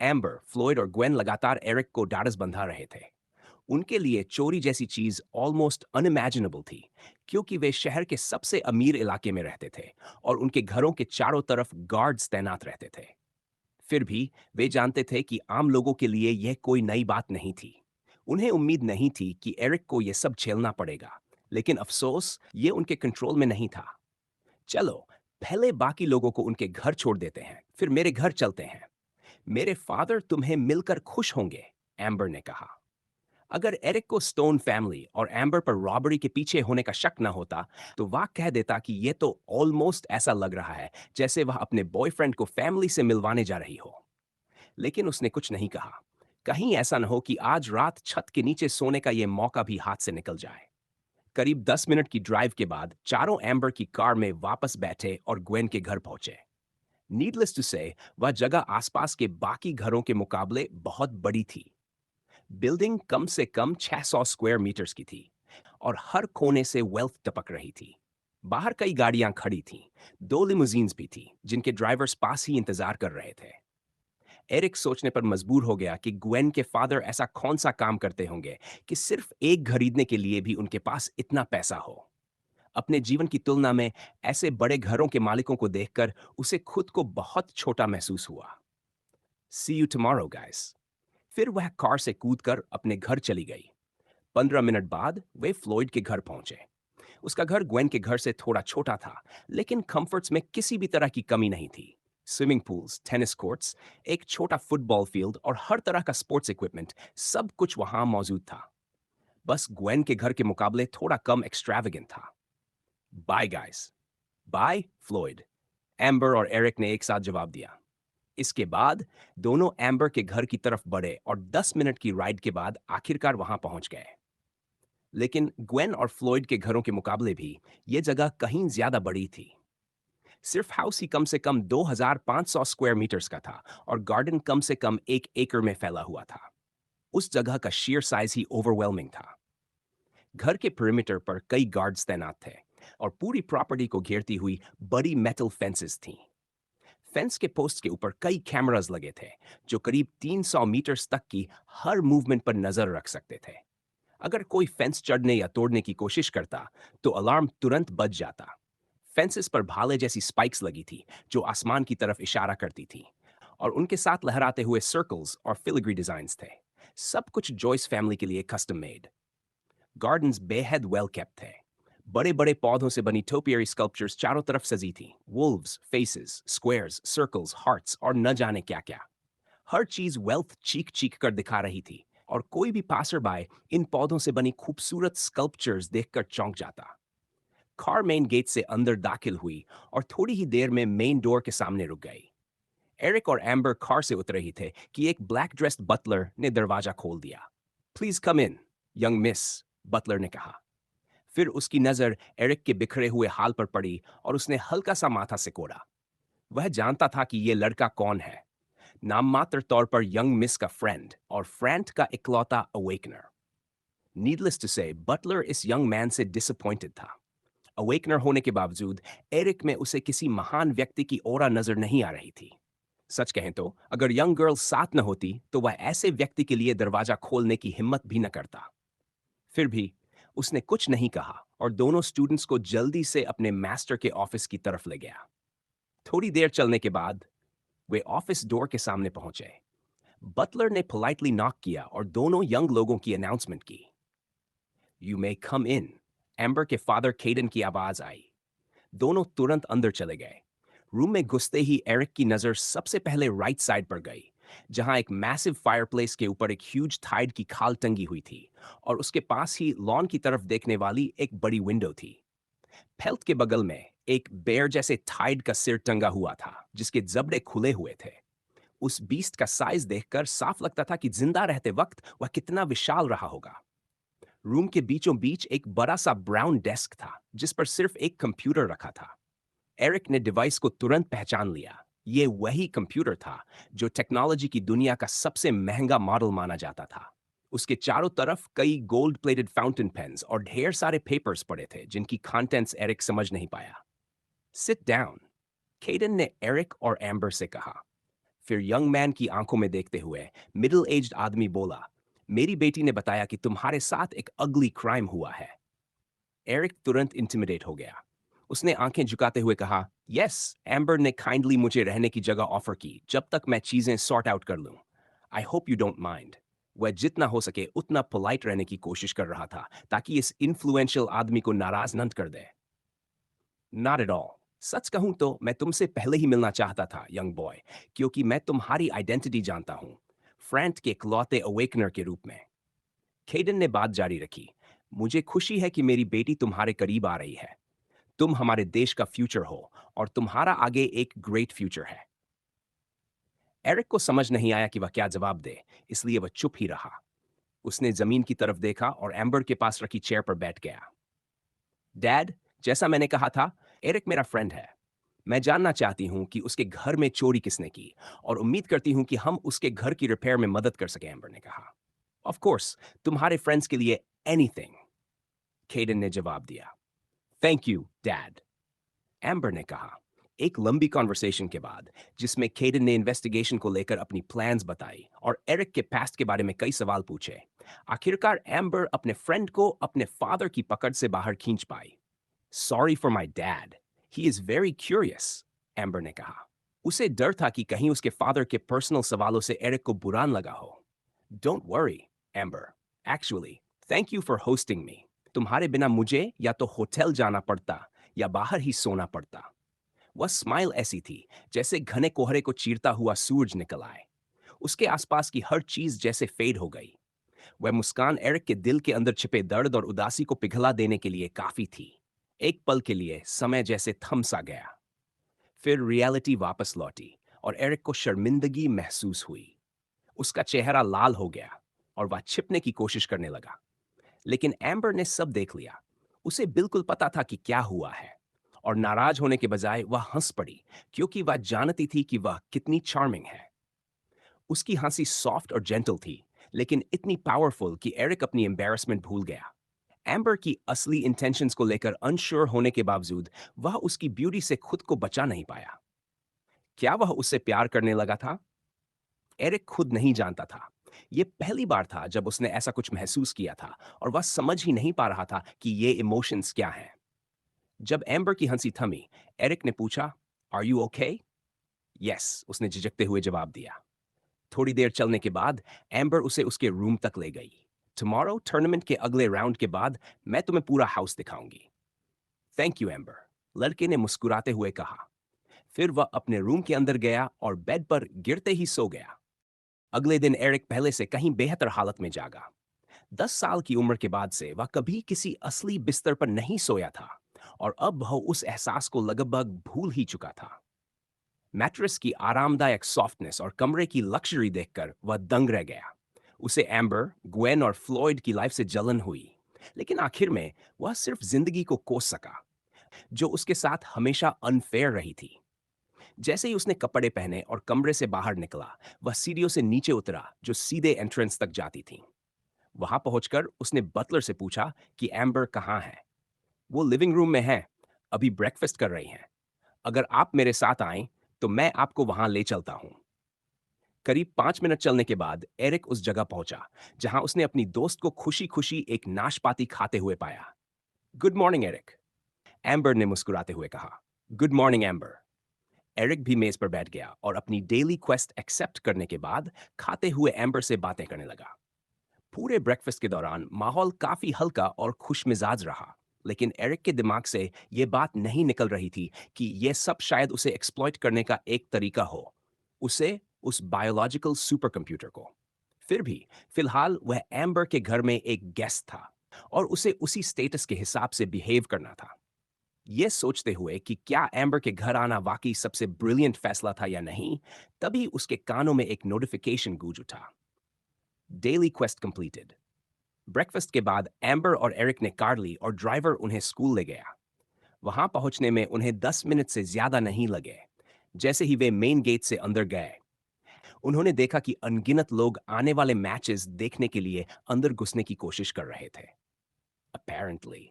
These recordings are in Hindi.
एम्बर, फ्लॉयड और ग्वेन लगातार एरिक को ढाढ़स बंधा रहे थे। उनके लिए चोरी जैसी चीज ऑलमोस्ट अनइमेजिनेबल थी, क्योंकि वे शहर के सबसे अमीर इलाके में रहते थे और उनके घरों के चारों तरफ गार्ड्स तैनात रहते थे। फिर भी वे जानते थे कि आम लोगों के लिए यह कोई नई बात नहीं थी। उन्हें उम्मीद नहीं थी कि एरिक को यह सब झेलना पड़ेगा, लेकिन अफसोस ये उनके कंट्रोल में नहीं था। चलो, पहले बाकी लोगों को उनके घर छोड़ देते हैं, फिर मेरे घर चलते हैं। मेरे फादर तुम्हें मिलकर खुश होंगे, एम्बर ने कहा। अगर एरिक को स्टोन फैमिली और एम्बर पर रॉबरी के पीछे होने का शक न होता, तो वह कह देता कि यह तो ऑलमोस्ट ऐसा लग रहा है जैसे वह अपने बॉयफ्रेंड को फैमिली से मिलवाने जा रही हो। लेकिन उसने कुछ नहीं कहा। कहीं ऐसा न हो कि आज रात छत के नीचे सोने का यह मौका भी हाथ से निकल जाए। करीब 10 मिनट की ड्राइव के बाद चारों एम्बर की कार में वापस बैठे और ग्वेन के घर पहुंचे। नीडलेस टू से, वह जगह आसपास के बाकी घरों के मुकाबले बहुत बड़ी थी। बिल्डिंग कम से कम 600 स्क्वायर मीटर्स की थी और हर कोने से वेल्थ टपक रही थी। बाहर कई गाड़ियां खड़ी थीं, 2 लिमुजीन्स भी थी जिनके ड्राइवर्स पास ही इंतजार कर रहे थे। एरिक सोचने पर मजबूर हो गया कि ग्वेन के फादर ऐसा कौन सा काम करते होंगे कि सिर्फ एक खरीदने के लिए भी उनके पास इतना पैसा हो। अपने जीवन की तुलना में ऐसे बड़े घरों के मालिकों को देखकर उसे खुद को बहुत छोटा महसूस हुआ। सी यू टुमारो गाइस। फिर वह कार से कूदकर अपने घर चली गई। 15 मिनट बाद वे फ्लोइड के घर पहुंचे। उसका घर ग्वेन के घर से थोड़ा छोटा था, लेकिन कंफर्ट्स में किसी भी तरह की कमी नहीं थी। स्विमिंग पूल्स, टेनिस कोर्ट्स, एक छोटा फुटबॉल फील्ड और हर तरह का स्पोर्ट्स इक्विपमेंट, सब कुछ वहां मौजूद था। बस ग्वेन के घर के मुकाबले थोड़ा कम एक्स्ट्रावेगेंट था। Bye guys. Bye Floyd, Amber और एरिक ने एक साथ जवाब दिया। इसके बाद दोनों एम्बर के घर की तरफ बढ़े और 10 मिनट की राइड के बाद आखिरकार वहां पहुंच गए। लेकिन ग्वेन और फ्लोइड के घरों के मुकाबले भी यह जगह कहीं ज्यादा बड़ी थी। सिर्फ हाउस ही कम से कम 2500 स्क्वायर मीटर्स का था और गार्डन कम से कम 1 एकड़ में फैला हुआ था। उस जगह का शेयर साइज ही ओवरवेलमिंग था। घर के perimeter पर कई गार्ड्स तैनात थे और पूरी प्रॉपर्टी को घेरती हुई बड़ी मेटल फेंसेस थीं। फेंस के पोस्ट के ऊपर कई कैमरास लगे थे, जो करीब 300 मीटर्स तक की हर मूवमेंट पर नजर रख सकते थे। अगर कोई फेंस चढ़ने या तोड़ने की कोशिश करता, तो अलार्म तुरंत बज जाता। फेंसेस पर भाले जैसी स्पाइक्स लगी थी, जो आसमान की तरफ इशारा करती थी, और उनके साथ लहराते हुए सर्कल्स और फिलिग्री डिजाइन्स थे। सब कुछ जॉयस फैमिली के लिए कस्टम मेड। गार्डन्स बेहद वेल केप्ट थे। बड़े बड़े पौधों से बनी टोपियरी स्कल्पचर्स चारों तरफ सजी थी। Wolves, faces, squares, circles, hearts और न जाने क्या क्या। हर चीज वेल्थ चीख चीख कर दिखा रही थी, और कोई भी पासर बाय इन पौधों से बनी खूबसूरत स्कल्पचर्स देखकर चौंक जाता। कार मेन गेट से अंदर दाखिल हुई और थोड़ी ही देर में मेन डोर के सामने रुक गई। एरिक और एम्बर कार से उतर रही थे कि एक ब्लैक ड्रेस्ड बटलर ने दरवाजा खोल दिया। Please come in, young miss, butler ने कहा। फिर उसकी नजर एरिक के बिखरे हुए हाल पर पड़ी और उसने हल्का सा माथा सिकोड़ा। वह जानता था कि यह लड़का कौन है। नाम मात्र तौर पर यंग मिस का फ्रेंड और फ्रैंट का इकलौता अवेकनर। नीडलेस टू से, बटलर इस यंग मैन से डिसअपॉइंटेड था। अवेकनर होने के बावजूद एरिक में उसे किसी महान व्यक्ति की ओरा नजर नहीं आ रही थी। सच कहें तो अगर यंग गर्ल साथ न होती, तो वह ऐसे व्यक्ति के लिए दरवाजा खोलने की हिम्मत भी न करता। फिर भी उसने कुछ नहीं कहा और दोनों स्टूडेंट्स को जल्दी से अपने मास्टर के ऑफिस की तरफ ले गया। थोड़ी देर चलने के बाद वे ऑफिस डोर के सामने पहुंचे। बटलर ने पोलाइटली नॉक किया और दोनों यंग लोगों की अनाउंसमेंट की। You may come in, amber के फादर केडन की आवाज आई। दोनों तुरंत अंदर चले गए। रूम में घुसते ही एरिक की नजर सबसे पहले राइट साइड पर गई, जहां एक मैसिव फायरप्लेस के ऊपर एक ह्यूज थाइड की खाल टंगी हुई थी और उसके पास ही लॉन की तरफ देखने वाली एक बड़ी विंडो थी। फेल्ट के बगल में एक बेर जैसे थाइड का सिर टंगा हुआ था, जिसके जबड़े खुले हुए थे। उस बीस्ट का साइज देखकर साफ लगता था कि जिंदा रहते वक्त वह कितना विशाल रहा होगा। रूम के बीचों बीच एक बड़ा सा ब्राउन डेस्क था, जिस पर सिर्फ एक कंप्यूटर रखा था। एरिक ने डिवाइस को तुरंत पहचान लिया। ये वही कंप्यूटर था जो टेक्नोलॉजी की दुनिया का सबसे महंगा मॉडल माना जाता था। उसके चारों तरफ कई गोल्ड प्लेटेड फाउंटेन पेन्स और ढेर सारे पेपर्स पड़े थे, जिनकी कंटेंट्स एरिक समझ नहीं पाया। सिट डाउन, केडन ने एरिक और एम्बर से कहा। फिर यंग मैन की आंखों में देखते हुए मिडिल एज्ड आदमी बोला, मेरी बेटी ने बताया कि तुम्हारे साथ एक अगली क्राइम हुआ है। एरिक तुरंत इंटिमिडेट हो गया। उसने आंखें झुकाते हुए कहा, यस, एम्बर ने काइंडली मुझे रहने की जगह ऑफर की जब तक मैं चीजें सॉर्ट आउट कर लूं। I hope you don't mind. वह जितना हो सके उतना पोलाइट रहने की कोशिश कर रहा था ताकि इस इन्फ्लुएंशियल आदमी को नाराज न कर दे। Not at all. सच कहूं तो मैं तुमसे पहले ही मिलना चाहता था यंग बॉय, क्योंकि मैं तुम्हारी आइडेंटिटी जानता हूं, फ्रैंक के इकलौते अवेकनर के रूप में। केडन ने बात जारी रखी, मुझे खुशी है कि मेरी बेटी तुम्हारे करीब आ रही है। तुम हमारे देश का फ्यूचर हो और तुम्हारा आगे एक ग्रेट फ्यूचर है। एरिक को समझ नहीं आया कि वह क्या जवाब दे, इसलिए वह चुप ही रहा। उसने जमीन की तरफ देखा और एम्बर के पास रखी चेयर पर बैठ गया। डैड, जैसा मैंने कहा था, एरिक मेरा फ्रेंड है। मैं जानना चाहती हूं कि उसके घर में चोरी किसने की, और उम्मीद करती हूं कि हम उसके घर की रिपेयर में मदद कर सकें, एम्बर ने कहा। ऑफ कोर्स, तुम्हारे फ्रेंड्स के लिए एनीथिंग, केडन ने जवाब दिया। थैंक यू, डैड, एम्बर ने कहा। एक लंबी कॉन्वर्सेशन के बाद, जिसमें केडन ने इन्वेस्टिगेशन को लेकर अपनी प्लान्स बताई और एरिक के पास्ट के बारे में कई सवाल पूछे, आखिरकार एम्बर अपने फ्रेंड को अपने फादर की पकड़ से बाहर खींच पाई। Sorry for my dad, he is very curious, Amber ने कहा। उसे डर था कि कहीं उसके फादर के पर्सनल सवालों से एरिक को बुरा न लगा हो। Don't worry, amber, actually thank you for hosting मी। तुम्हारे बिना मुझे या तो होटल जाना पड़ता या बाहर ही सोना पड़ता। वह स्माइल ऐसी थी जैसे घने कोहरे को चीरता हुआ सूरज निकल आए। उसके आसपास की हर चीज जैसे फेड हो गई। वह मुस्कान एरिक के दिल के अंदर छिपे दर्द और उदासी को पिघला देने के लिए काफी थी। एक पल के लिए समय जैसे थम सा गया। फिर रियलिटी वापस लौटी और एरिक को शर्मिंदगी महसूस हुई। उसका चेहरा लाल हो गया और वह छिपने की कोशिश करने लगा। लेकिन एम्बर ने सब देख लिया। उसे बिल्कुल पता था कि क्या हुआ है, और नाराज होने के बजाय वह हंस पड़ी, क्योंकि वह जानती थी कि वह कितनी चार्मिंग है। उसकी हंसी सॉफ्ट और जेंटल थी, लेकिन इतनी पावरफुल कि एरिक अपनी एम्बैरेसमेंट भूल गया। एम्बर की असली इंटेंशंस को लेकर अनश्योर होने के बावजूद वह उसकी ब्यूटी से खुद को बचा नहीं पाया। क्या वह उससे प्यार करने लगा था? एरिक खुद नहीं जानता था। यह पहली बार था जब उसने ऐसा कुछ महसूस किया था, और वह समझ ही नहीं पा रहा था कि ये इमोशंस क्या हैं। जब एम्बर की हंसी थमी, एरिक ने पूछा, आर यू ओके? यस, उसने झिझकते हुए जवाब दिया। थोड़ी देर चलने के बाद एम्बर उसे उसके रूम तक ले गई। टुमारो टूर्नामेंट के अगले राउंड के बाद मैं तुम्हें पूरा हाउस दिखाऊंगी। थैंक यू एम्बर, लड़के ने मुस्कुराते हुए कहा। फिर वह अपने रूम के अंदर गया और बेड पर गिरते ही सो गया। अगले दिन एरिक पहले से कहीं बेहतर हालत में जागा। 10 साल की उम्र के बाद से वह कभी किसी असली बिस्तर पर नहीं सोया था, और अब वह उस एहसास को लगभग भूल ही चुका था। मैट्रेस की आरामदायक सॉफ्टनेस और कमरे की लक्जरी देखकर वह दंग रह गया। उसे एम्बर, ग्वेन और फ्लॉयड की लाइफ से जलन हुई, लेकिन आखिर में वह सिर्फ जिंदगी को कोस सका, जो उसके साथ हमेशा अनफेयर रही थी। जैसे ही उसने कपड़े पहने और कमरे से बाहर निकला, वह सीढ़ियों से नीचे उतरा जो सीधे एंट्रेंस तक जाती थीं। वहां पहुंचकर उसने बटलर से पूछा कि एम्बर कहाँ है। वो लिविंग रूम में है, अभी ब्रेकफास्ट कर रही हैं। अगर आप मेरे साथ आएं तो मैं आपको वहां ले चलता हूं। करीब 5 मिनट चलने के बाद एरिक उस जगह पहुंचा जहां उसने अपनी दोस्त को खुशी खुशी एक नाशपाती खाते हुए पाया। गुड मॉर्निंग एरिक, एम्बर ने मुस्कुराते हुए कहा। Good morning amber. एरिक भी मेज पर बैठ गया और अपनी डेली क्वेस्ट एक्सेप्ट करने के बाद खाते हुए एम्बर से बातें करने लगा। पूरे ब्रेकफास्ट के दौरान माहौल काफी हल्का और खुशमिजाज रहा, लेकिन एरिक के दिमाग से यह बात नहीं निकल रही थी कि यह सब शायद उसे एक्सप्लॉइट करने का एक तरीका हो, उसे, उस बायोलॉजिकल सुपर कंप्यूटर को। फिर भी फिलहाल वह एम्बर के घर में एक गेस्ट था, और उसे उसी स्टेटस के हिसाब से बिहेव करना था। यह सोचते हुए कि क्या एम्बर के घर आना वाकई सबसे ब्रिलियंट फैसला था या नहीं, तभी उसके कानों में एक नोटिफिकेशन गूंज उठा। Daily quest completed. ब्रेकफास्ट के बाद एम्बर और एरिक ने कार ली और ड्राइवर उन्हें स्कूल ले गया। वहां पहुंचने में उन्हें 10 मिनट से ज्यादा नहीं लगे। जैसे ही वे मेन गेट से अंदर गए, उन्होंने देखा कि अनगिनत लोग आने वाले मैचेस देखने के लिए अंदर घुसने की कोशिश कर रहे थे। Apparently,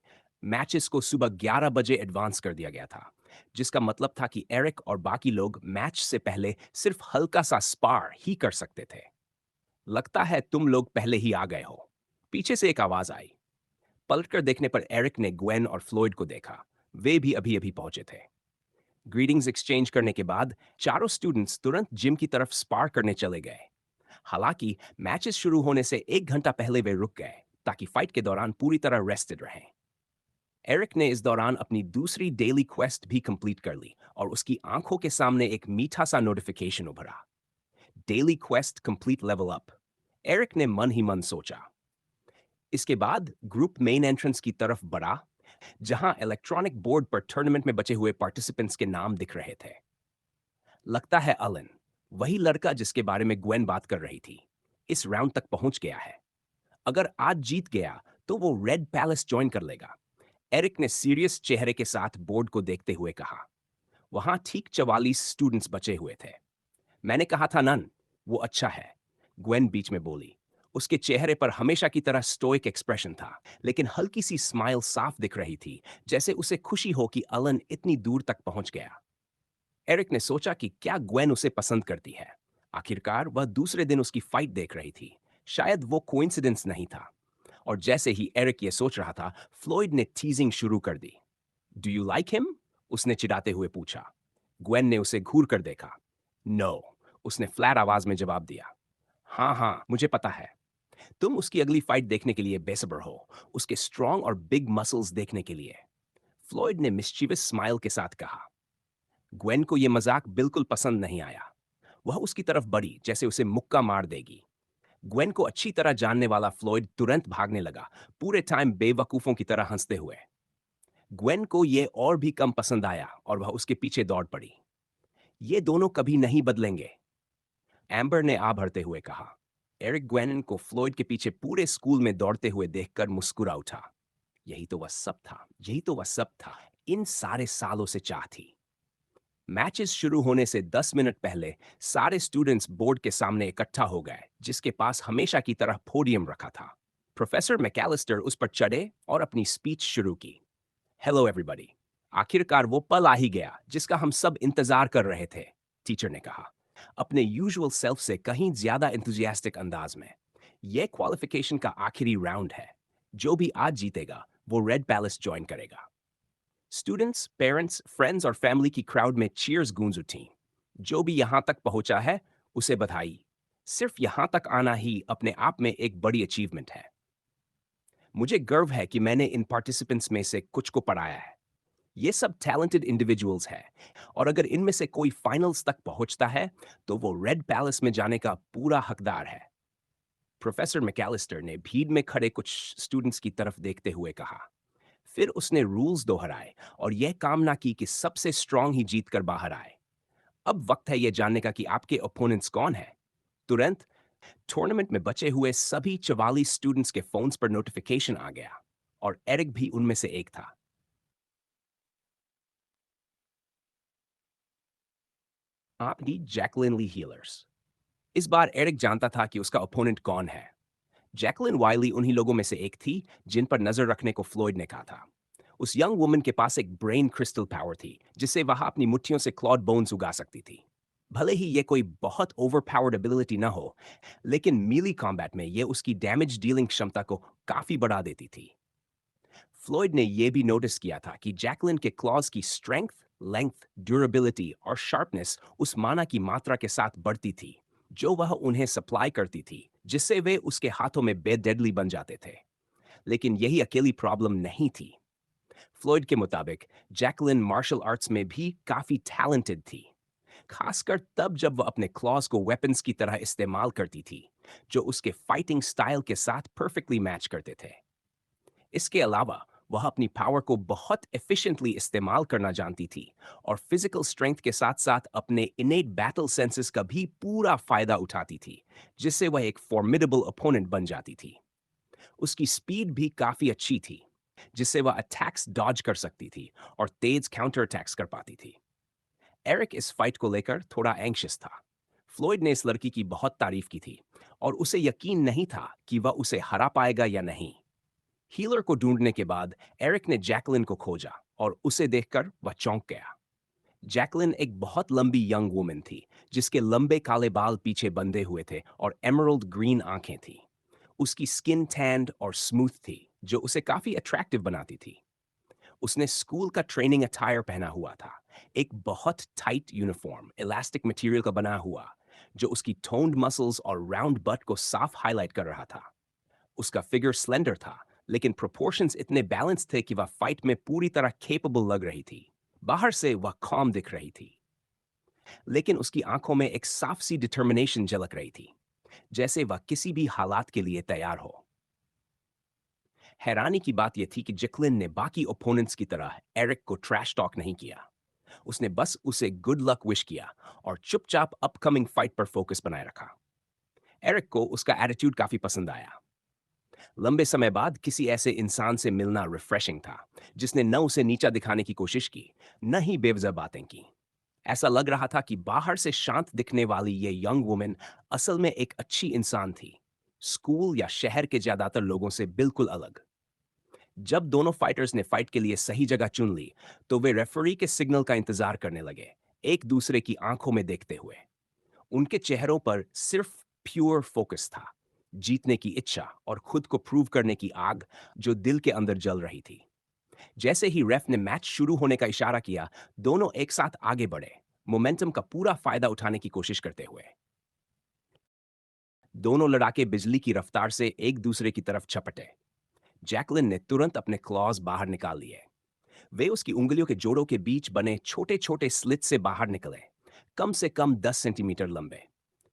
मैचेस को सुबह 11 बजे एडवांस कर दिया गया था, जिसका मतलब था कि एरिक और बाकी लोग मैच से पहले सिर्फ हल्का सा स्पार ही कर सकते थे। लगता है तुम लोग पहले ही आ गए हो, पीछे से एक आवाज आई। पलटकर देखने पर एरिक ने ग्वेन और फ्लोइड को देखा। वे भी अभी अभी पहुंचे थे। ग्रीटिंग्स एक्सचेंज करने के बाद चारों स्टूडेंट्स तुरंत जिम की तरफ स्पार करने चले गए। हालांकि मैचेस शुरू होने से 1 घंटा पहले वे रुक गए ताकि फाइट के दौरान पूरी तरह रेस्टेड रहें। एरिक ने इस दौरान अपनी दूसरी डेली क्वेस्ट भी कंप्लीट कर ली और उसकी आंखों के सामने एक मीठा सा नोटिफिकेशन उभरा। Daily quest complete level up. Eric ने मन ही मन सोचा। इसके बाद ग्रुप मेन एंट्रेंस की तरफ बढ़ा, जहां इलेक्ट्रॉनिक बोर्ड पर टूर्नामेंट में बचे हुए पार्टिसिपेंट्स के नाम दिख रहे थे। लगता है अलन, वही लड़का जिसके बारे में ग्वेन बात कर रही थी, इस राउंड तक पहुंच गया है। अगर आज जीत गया तो वो रेड पैलेस ज्वाइन कर लेगा। एरिक ने सीरियस चेहरे के साथ बोर्ड को देखते हुए कहा। वहां ठीक 44 स्टूडेंट्स बचे हुए थे। मैंने कहा था नन, वो अच्छा है, ग्वेन बीच में बोली। उसके चेहरे पर हमेशा की तरह स्टोइक एक्सप्रेशन था, लेकिन हल्की सी स्माइल साफ दिख रही थी, जैसे उसे खुशी हो कि अलन इतनी दूर तक पहुंच गया। एरिक ने सोचा कि क्या ग्वेन उसे पसंद करती है। आखिरकार वह दूसरे दिन उसकी फाइट देख रही थी। शायद वो कोइंसिडेंस नहीं था। और जैसे ही एरिक ये सोच रहा था, फ्लोइड ने टीजिंग शुरू कर दी। Do you like him? उसने चिढ़ाते हुए पूछा। ग्वेन ने उसे घूर कर देखा। नो, उसने फ्लैट आवाज में जवाब दिया। हाँ हाँ, मुझे पता है। तुम उसकी अगली फाइट देखने के लिए बेसब्र हो, उसके स्ट्रॉन्ग और बिग मसल्स देखने के लिए। फ्लोइड ने मिस्चीवियस स्माइल के साथ कहा। ग्वेन को यह मजाक बिल्कुल पसंद नहीं आया। वह उसकी तरफ बढ़ी जैसे उसे मुक्का मार देगी। ग्वेन को अच्छी तरह जानने वाला फ्लोइड तुरंत भागने लगा, पूरे टाइम बेवकूफों की तरह हंसते हुए। ग्वेन को यह और भी कम पसंद आया और वह उसके पीछे दौड़ पड़ी। ये दोनों कभी नहीं बदलेंगे, एम्बर ने आ भरते हुए कहा। एरिक ग्वेनन को फ्लोइड के पीछे पूरे स्कूल में दौड़ते हुए देखकर मुस्कुरा उठा। यही तो वह सब था, यही तो वह सब था, इन सारे सालों से चाह थी। मैचेस शुरू होने से 10 मिनट पहले सारे स्टूडेंट्स बोर्ड के सामने इकट्ठा हो गए, जिसके पास हमेशा की तरह पोडियम रखा था। प्रोफेसर मैकेलिस्टर उस पर चढ़े और अपनी स्पीच शुरू की। Hello everybody. आखिरकार वो पल आ ही गया जिसका हम सब इंतजार कर रहे थे, टीचर ने कहा, अपने यूजुअल सेल्फ से कहीं ज्यादा इंथुजियास्टिक अंदाज में। यह क्वालिफिकेशन का आखिरी राउंड है। जो भी आज जीतेगा वो रेड पैलेस ज्वाइन करेगा। स्टूडेंट्स, पेरेंट्स, फ्रेंड्स और फैमिली की क्राउड में चीयर्स गूंज उठी। जो भी यहां तक पहुंचा है उसे बधाई। सिर्फ यहां तक आना ही अपने आप में एक बड़ी अचीवमेंट है। मुझे गर्व है कि मैंने इन पार्टिसिपेंट्स में से कुछ को पढ़ाया है। ये सब टैलेंटेड इंडिविजुअल्स हैं, और अगर इनमें से कोई फाइनल्स तक पहुंचता है तो वो रेड पैलेस में जाने का पूरा हकदार है। प्रोफेसर मैकेलिस्टर ने भीड़ में खड़े कुछ स्टूडेंट्स की तरफ देखते हुए कहा। फिर उसने रूल्स दोहराए और यह कामना की कि सबसे स्ट्रांग ही जीत कर बाहर आए। अब वक्त है यह जानने का कि आपके ओपोनेंट्स कौन है। तुरंत टूर्नामेंट में बचे हुए सभी 44 स्टूडेंट्स के फोन्स पर नोटिफिकेशन आ गया, और एरिक भी उनमें से एक था। आपकी जैकलिन ली हीलर्स। इस बार एरिक जानता था कि उसका ओपोनेंट कौन है। जैकलिन वाइली उन्हीं लोगों में से एक थी जिन पर नजर रखने को फ्लोइड ने कहा था। उस यंग वुमन के पास एक ब्रेन क्रिस्टल पावर थी, जिससे वह अपनी मुट्ठियों से क्लॉड बोन्स उगा सकती थी। भले ही ये कोई बहुत ओवरपावर्ड एबिलिटी ना हो, लेकिन मीली कॉम्बैट में ये उसकी डैमेज डीलिंग क्षमता को काफी बढ़ा देती थी। फ्लोइड ने यह भी नोटिस किया था कि जैकलिन के क्लॉज की स्ट्रेंथ, लेंथ, ड्यूरेबिलिटी और शार्पनेस उस माना की मात्रा के साथ बढ़ती थी जो वह उन्हें सप्लाई करती थी, जिससे वे उसके हाथों में बेडेडली बन जाते थे। लेकिन यही अकेली प्रॉब्लम नहीं थी। फ्लोइड के मुताबिक जैकलिन मार्शल आर्ट्स में भी काफी टैलेंटेड थी, खासकर तब जब वह अपने क्लॉज को वेपन्स की तरह इस्तेमाल करती थी, जो उसके फाइटिंग स्टाइल के साथ परफेक्टली मैच करते थे। इसके अलावा वह अपनी पावर को बहुत एफिशिएंटली इस्तेमाल करना जानती थी, और फिजिकल स्ट्रेंथ के साथ साथ अपने इनेट बैटल सेंसेस का भी पूरा फायदा उठाती थी, जिससे वह एक फॉर्मिडेबल ओपोनेंट बन जाती थी। उसकी स्पीड भी काफी अच्छी थी, जिससे वह अटैक्स डॉज कर सकती थी और तेज काउंटर अटैक्स कर पाती थी। एरिक इस फाइट को लेकर थोड़ा एंग्शियस था। फ्लोइड ने इस लड़की की बहुत तारीफ की थी और उसे यकीन नहीं था कि वह उसे हरा पाएगा या नहीं। हीलर को ढूंढने के बाद एरिक ने जैकलिन को खोजा और उसे देखकर वह चौंक गया। जैकलिन एक बहुत लंबी यंग वुमन थी, जिसके लंबे काले बाल पीछे बंधे हुए थे और एमरल्ड ग्रीन आंखें थीं। उसकी स्किन टैन्ड और स्मूथ थी, जो उसे काफी अट्रैक्टिव बनाती थी। उसने स्कूल का ट्रेनिंग अटायर पहना हुआ था, एक बहुत टाइट यूनिफॉर्म इलास्टिक मटेरियल का बना हुआ, जो उसकी टोन्ड मसल्स और राउंड बट को साफ हाईलाइट कर रहा था। उसका फिगर स्लेंडर था, लेकिन प्रोपोर्शंस इतने बैलेंस थे कि वह फाइट में पूरी तरह केपेबल लग रही थी। बाहर से वह कॉम दिख रही थी, लेकिन उसकी आंखों में एक साफ सी डिटर्मिनेशन झलक रही थी, जैसे वह किसी भी हालात के लिए तैयार हो। हैरानी की बात यह थी कि जैकलिन ने बाकी ओपोनेंट्स की तरह एरिक को ट्रैश टॉक नहीं किया। उसने बस उसे गुड लक विश किया और चुपचाप अपकमिंग फाइट पर फोकस बनाए रखा। एरिक को उसका एटीट्यूड काफी पसंद आया। लंबे समय बाद किसी ऐसे इंसान से मिलना रिफ्रेशिंग था, जिसने न उसे नीचा दिखाने की कोशिश की, न ही बेवजह बातें की। ऐसा लग रहा था कि बाहर से शांत दिखने वाली ये यंग वुमन असल में एक अच्छी इंसान थी, स्कूल या शहर के ज्यादातर लोगों से बिल्कुल अलग। जब दोनों फाइटर्स ने फाइट के लिए सही जगह चुन ली, तो वे रेफरी के सिग्नल का इंतजार करने लगे, एक दूसरे की आंखों में देखते हुए। उनके चेहरों पर सिर्फ प्योर फोकस था, जीतने की इच्छा और खुद को प्रूव करने की आग जो दिल के अंदर जल रही थी। जैसे ही रेफ ने मैच शुरू होने का इशारा किया, दोनों एक साथ आगे बढ़े, मोमेंटम का पूरा फायदा उठाने की कोशिश करते हुए। दोनों लड़ाके बिजली की रफ्तार से एक दूसरे की तरफ झपटे। जैकलिन ने तुरंत अपने क्लॉज बाहर निकाल लिए। वे उसकी उंगलियों के जोड़ों के बीच बने छोटे छोटे स्लिट से बाहर निकले, कम से कम 10 सेंटीमीटर लंबे।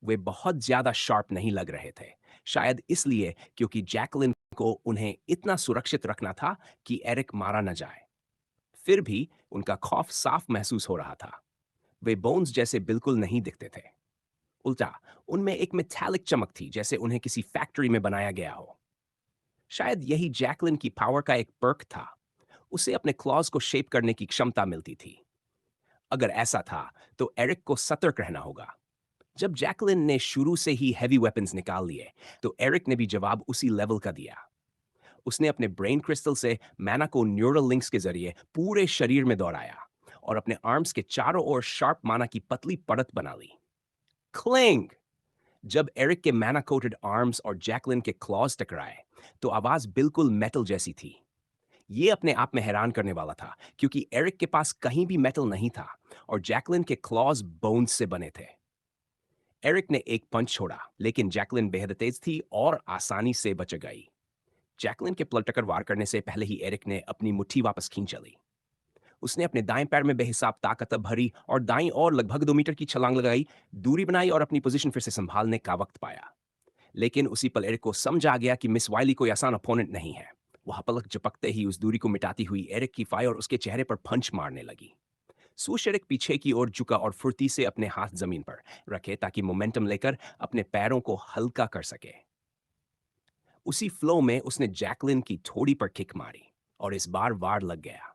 वे बहुत ज्यादा शार्प नहीं लग रहे थे, शायद इसलिए क्योंकि जैकलिन को उन्हें इतना सुरक्षित रखना था कि एरिक मारा न जाए। फिर भी उनका खौफ साफ महसूस हो रहा था। वे बोन्स जैसे बिल्कुल नहीं दिखते थे। उल्टा, उनमें एक मेटालिक चमक थी, जैसे उन्हें किसी फैक्ट्री में बनाया गया हो। शायद यही जैकलिन की पावर का एक पर्क था। उसे अपने क्लॉज को शेप करने की क्षमता मिलती थी। अगर ऐसा था, तो एरिक को सतर्क रहना होगा। जब जैकलिन ने शुरू से ही हैवी वेपन्स निकाल लिए, तो एरिक ने भी जवाब उसी लेवल का दिया। उसने अपने ब्रेन क्रिस्टल से मैना को न्यूरल लिंक्स के जरिए पूरे शरीर में दौड़ाया और अपने आर्म्स के चारों ओर शार्प माना की पतली परत बना ली। क्लिंग! जब एरिक के मैना कोटेड आर्म्स और जैकलिन के क्लॉज टकराए, तो आवाज बिल्कुल मेटल जैसी थी। ये अपने आप में हैरान करने वाला था, क्योंकि एरिक के पास कहीं भी मेटल नहीं था और जैकलिन के क्लॉज बोन्स से बने थे। एरिक ने एक पंच छोड़ा, लेकिन जैकलिन बेहद तेज थी और आसानी से बच गई। जैकलिन के पलटकर वार करने से पहले ही एरिक ने अपनी मुट्ठी वापस खींच ली। उसने अपने दाएं पैर में बेहिसाब ताकत भरी और दाईं ओर लगभग 2 मीटर की छलांग लगाई, दूरी बनाई और अपनी पोजीशन फिर से संभालने का वक्त पाया। लेकिन उसी पल एरिक को समझ आ गया कि मिस वाइली कोई आसान अपोनेंट नहीं है। वह पलक झपकते ही उस दूरी को मिटाती हुई एरिक की फाई और उसके चेहरे पर पंच मारने लगी। सूश एरिक पीछे की ओर झुका और फुर्ती से अपने हाथ जमीन पर रखे, ताकि मोमेंटम लेकर अपने पैरों को हल्का कर सके। उसी फ्लो में उसने जैकलिन की थोड़ी पर किक मारी और इस बार वार लग गया।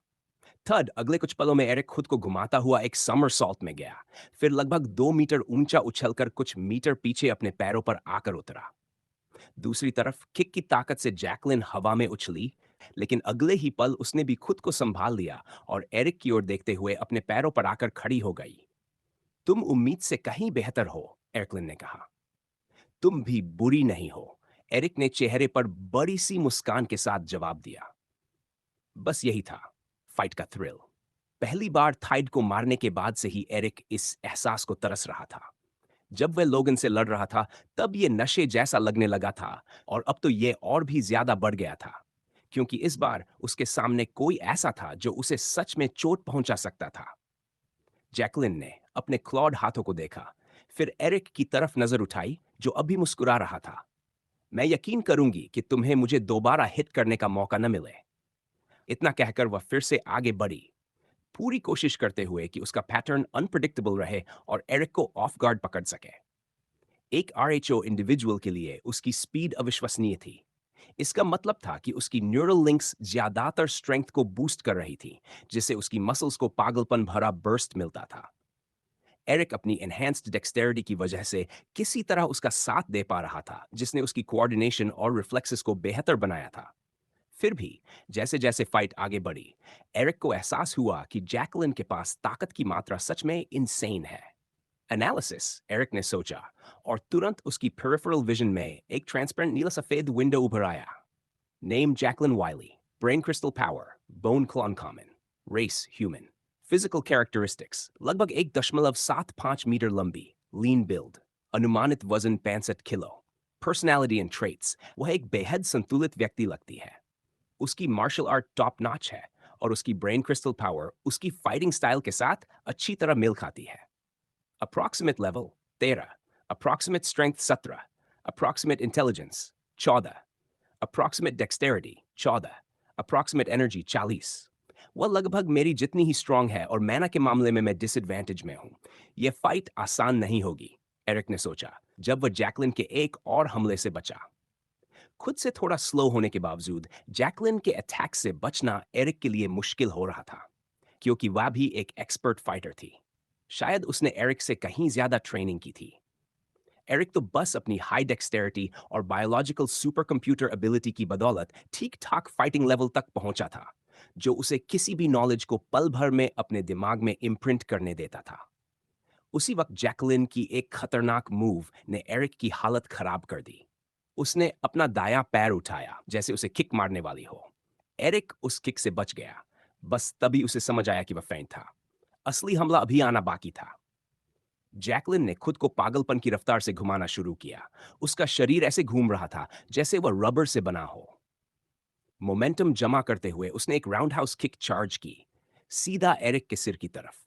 थड अगले कुछ पलों में एरिक खुद को घुमाता हुआ एक समरसॉल्ट में गया, फिर लगभग 2 मीटर ऊंचा उछलकर कुछ मीटर पीछे अपने पैरों पर आकर उतरा। दूसरी तरफ किक की ताकत से जैकलिन हवा में उछली, लेकिन अगले ही पल उसने भी खुद को संभाल लिया और एरिक की ओर देखते हुए अपने पैरों पर आकर खड़ी हो गई। तुम उम्मीद से कहीं बेहतर हो, एरिकलिन ने कहा। तुम भी बुरी नहीं हो, एरिक ने चेहरे पर बड़ी सी मुस्कान के साथ जवाब दिया। बस यही था फाइट का थ्रिल। पहली बार थाइड को मारने के बाद से ही एरिक इस एहसास को तरस रहा था। जब वह लोगन से लड़ रहा था, तब ये नशे जैसा लगने लगा था, और अब तो ये और भी ज्यादा बढ़ गया था, क्योंकि इस बार उसके सामने कोई ऐसा था जो उसे सच में चोट पहुंचा सकता था। जैकलिन ने अपने क्लॉड हाथों को देखा, फिर एरिक की तरफ नजर उठाई, जो अभी मुस्कुरा रहा था। मैं यकीन करूंगी कि तुम्हें मुझे दोबारा हिट करने का मौका न मिले। इतना कहकर वह फिर से आगे बढ़ी, पूरी कोशिश करते हुए कि उसका पैटर्न अनप्रिडिक्टेबल रहे और एरिक को ऑफ गार्ड पकड़ सके। एक आरएचओ इंडिविजुअल के लिए उसकी स्पीड अविश्वसनीय थी। इसका मतलब था कि उसकी न्यूरल लिंक्स ज्यादातर स्ट्रेंथ को बूस्ट कर रही थी, जिससे उसकी मसल्स को पागलपन भरा बर्स्ट मिलता था। एरिक अपनी एनहेंस्ड डेक्सटेरिटी की वजह से किसी तरह उसका साथ दे पा रहा था, जिसने उसकी कोऑर्डिनेशन और रिफ्लेक्सेस को बेहतर बनाया था। फिर भी जैसे जैसे फाइट आगे बढ़ी, एरिक को एहसास हुआ कि जैकलिन के पास ताकत की मात्रा सच में इनसेन है। एनालिसिस, एरिक ने सोचा, और तुरंत उसकी पेरिफेरल विजन में एक ट्रांसपेरेंट नीला सफेद विंडो उभर आया। Name Jacqueline Wiley, brain crystal power, bone clone common, race human, physical characteristics लगभग 1.75 मीटर लंबी, लीन बिल्ड, अनुमानित वजन 65 किलो, पर्सनैलिटी एंड ट्रेट्स वह एक बेहद संतुलित व्यक्ति लगती है। उसकी मार्शल आर्ट टॉप नॉच है और उसकी ब्रेन क्रिस्टल पावर उसकी फाइटिंग स्टाइल के साथ अच्छी तरह मेल खाती है। Approximate level 13, approximate strength 17, approximate intelligence 14, approximate dexterity 14, approximate energy 40। वह लगभग मेरी जितनी ही स्ट्रांग है और मैना के मामले में मैं डिसएडवांटेज में हूं। यह फाइट आसान नहीं होगी, एरिक ने सोचा जब वह जैकलिन के एक और हमले से बचा। खुद से थोड़ा स्लो होने के बावजूद जैकलिन के अटैक से बचना एरिक के लिए मुश्किल हो रहा था, क्योंकि वह भी एक एक्सपर्ट फाइटर थी। शायद उसने एरिक से कहीं ज्यादा ट्रेनिंग की थी। एरिक तो बस अपनी हाई डेक्सटेरिटी और बायोलॉजिकल सुपर कंप्यूटर एबिलिटी की बदौलत ठीक ठाक फाइटिंग लेवल तक पहुंचा था, जो उसे किसी भी नॉलेज को पल भर में अपने दिमाग में इम्प्रिंट करने देता था। उसी वक्त जैकलिन की एक खतरनाक मूव ने एरिक की हालत खराब कर दी। उसने अपना दायां पैर उठाया जैसे उसे किक मारने वाली हो। एरिक उस किक से बच गया। बस तभी उसे समझ आया कि वह फेंट था। असली हमला अभी आना बाकी था। जैकलिन ने खुद को पागलपन की रफ्तार से घुमाना शुरू किया। उसका शरीर ऐसे घूम रहा था जैसे वह रबर से बना हो। मोमेंटम जमा करते हुए उसने एक राउंड हाउस किक चार्ज की, सीधा एरिक के सिर की तरफ।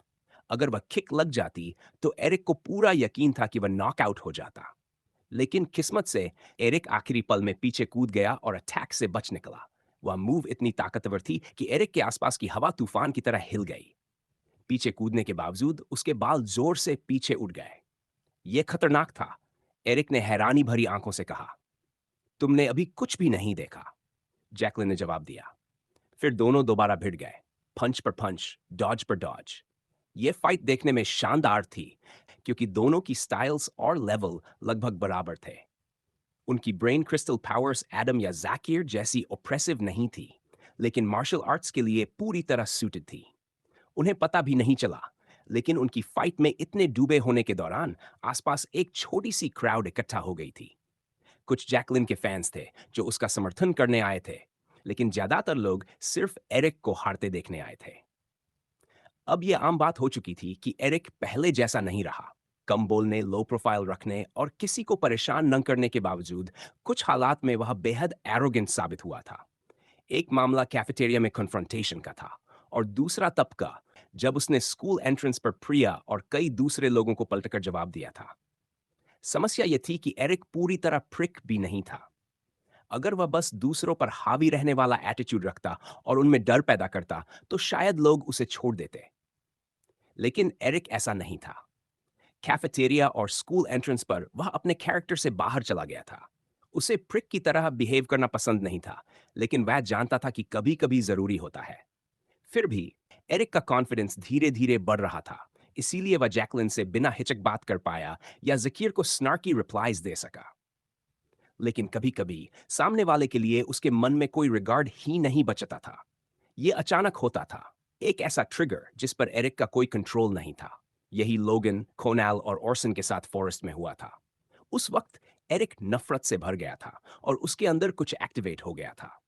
अगर वह किक लग जाती तो एरिक को पूरा यकीन था कि वह नॉकआउट हो जाता। लेकिन किस्मत से एरिक आखिरी पल में पीछे कूद गया और अटैक से बच निकला। वह मूव इतनी ताकतवर थी कि एरिक के आसपास की हवा तूफान की तरह हिल गई। पीछे कूदने के बावजूद उसके बाल जोर से पीछे उड़ गए। यह खतरनाक था, एरिक ने हैरानी भरी आंखों से कहा। तुमने अभी कुछ भी नहीं देखा, जैकलिन ने जवाब दिया। फिर दोनों दोबारा भिड़ गए, पंच पर पंच, डॉज पर डॉज। यह फाइट देखने में शानदार थी, क्योंकि दोनों की स्टाइल्स और लेवल लगभग बराबर थे। उनकी ब्रेन क्रिस्टल पावर्स एडम या जैकिर जैसी ओप्रेसिव नहीं थी, लेकिन मार्शल आर्ट्स के लिए पूरी तरह सूटेड थी। उन्हें पता भी नहीं चला, लेकिन उनकी फाइट में इतने डूबे होने के दौरान आसपास एक छोटी सी क्राउड इकट्ठा हो गई थी। कुछ जैकलिन के फैंस थे जो उसका समर्थन करने आए थे, लेकिन ज्यादातर लोग सिर्फ एरिक को हारते देखने आए थे। अब यह आम बात हो चुकी थी कि एरिक पहले जैसा नहीं रहा। कम बोलने, लो प्रोफाइल रखने और किसी को परेशान न करने के बावजूद कुछ हालात में वह बेहद एरोगेंट साबित हुआ था। एक मामला कैफेटेरिया में कन्फ्रंटेशन का था, और दूसरा तब का जब उसने स्कूल एंट्रेंस पर प्रिया और कई दूसरे लोगों को पलटकर जवाब दिया था। समस्या यह थी कि एरिक पूरी तरह प्रिक भी नहीं था। अगर वह बस दूसरों पर हावी रहने वाला एटीट्यूड रखता और उनमें डर पैदा करता तो शायद लोग उसे छोड़ देते। लेकिन एरिक ऐसा नहीं था। कैफेटेरिया और स्कूल एंट्रेंस पर वह अपने कैरेक्टर से बाहर चला गया था। उसे प्रिक की तरह बिहेव करना पसंद नहीं था, लेकिन वह जानता था कि कभी कभी जरूरी होता है। फिर भी एरिक का कॉन्फिडेंस धीरे धीरे बढ़ रहा था, इसीलिए वह जैकलिन से बिना हिचक बात कर पाया या जकीर को स्नार्की रिप्लाईज दे सका। लेकिन कभी कभी सामने वाले के लिए उसके मन में कोई रिगार्ड ही नहीं बचता था। यह अचानक होता था, एक ऐसा ट्रिगर जिस पर एरिक का कोई कंट्रोल नहीं था। यही लोगन, कोनाल और ऑर्सन के साथ फॉरेस्ट में हुआ था। उस वक्त एरिक नफरत से भर गया था और उसके अंदर कुछ एक्टिवेट हो गया था।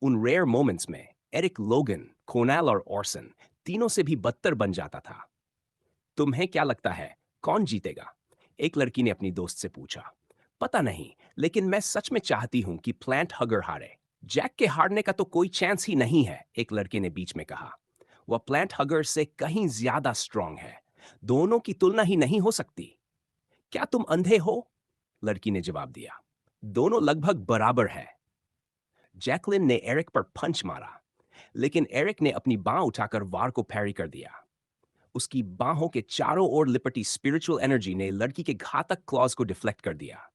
उन रेयर मोमेंट्स में एरिक लोगन, कोनाल और ऑर्सन तीनों से भी बदतर बन जाता था। तुम्हें क्या लगता है, कौन जीतेगा? एक लड़की ने अपनी दोस्त से पूछा। पता नहीं, लेकिन मैं सच में चाहती हूं कि प्लांट हगर हारे। जैक के हारने का तो कोई चांस ही नहीं है, एक लड़के ने बीच में कहा। वह प्लांट हगर से कहीं ज्यादा स्ट्रांग है। दोनों की तुलना ही नहीं हो सकती। क्या तुम अंधे हो? लड़की ने जवाब दिया। दोनों लगभग बराबर है। जैकलिन ने एरिक पर पंच मारा, लेकिन एरिक ने अपनी बांह उठाकर वार को पैरी कर दिया। उसकी बाहों के चारों ओर लिपटी स्पिरिचुअल एनर्जी ने लड़की के घातक क्लॉज को डिफ्लेक्ट कर दिया।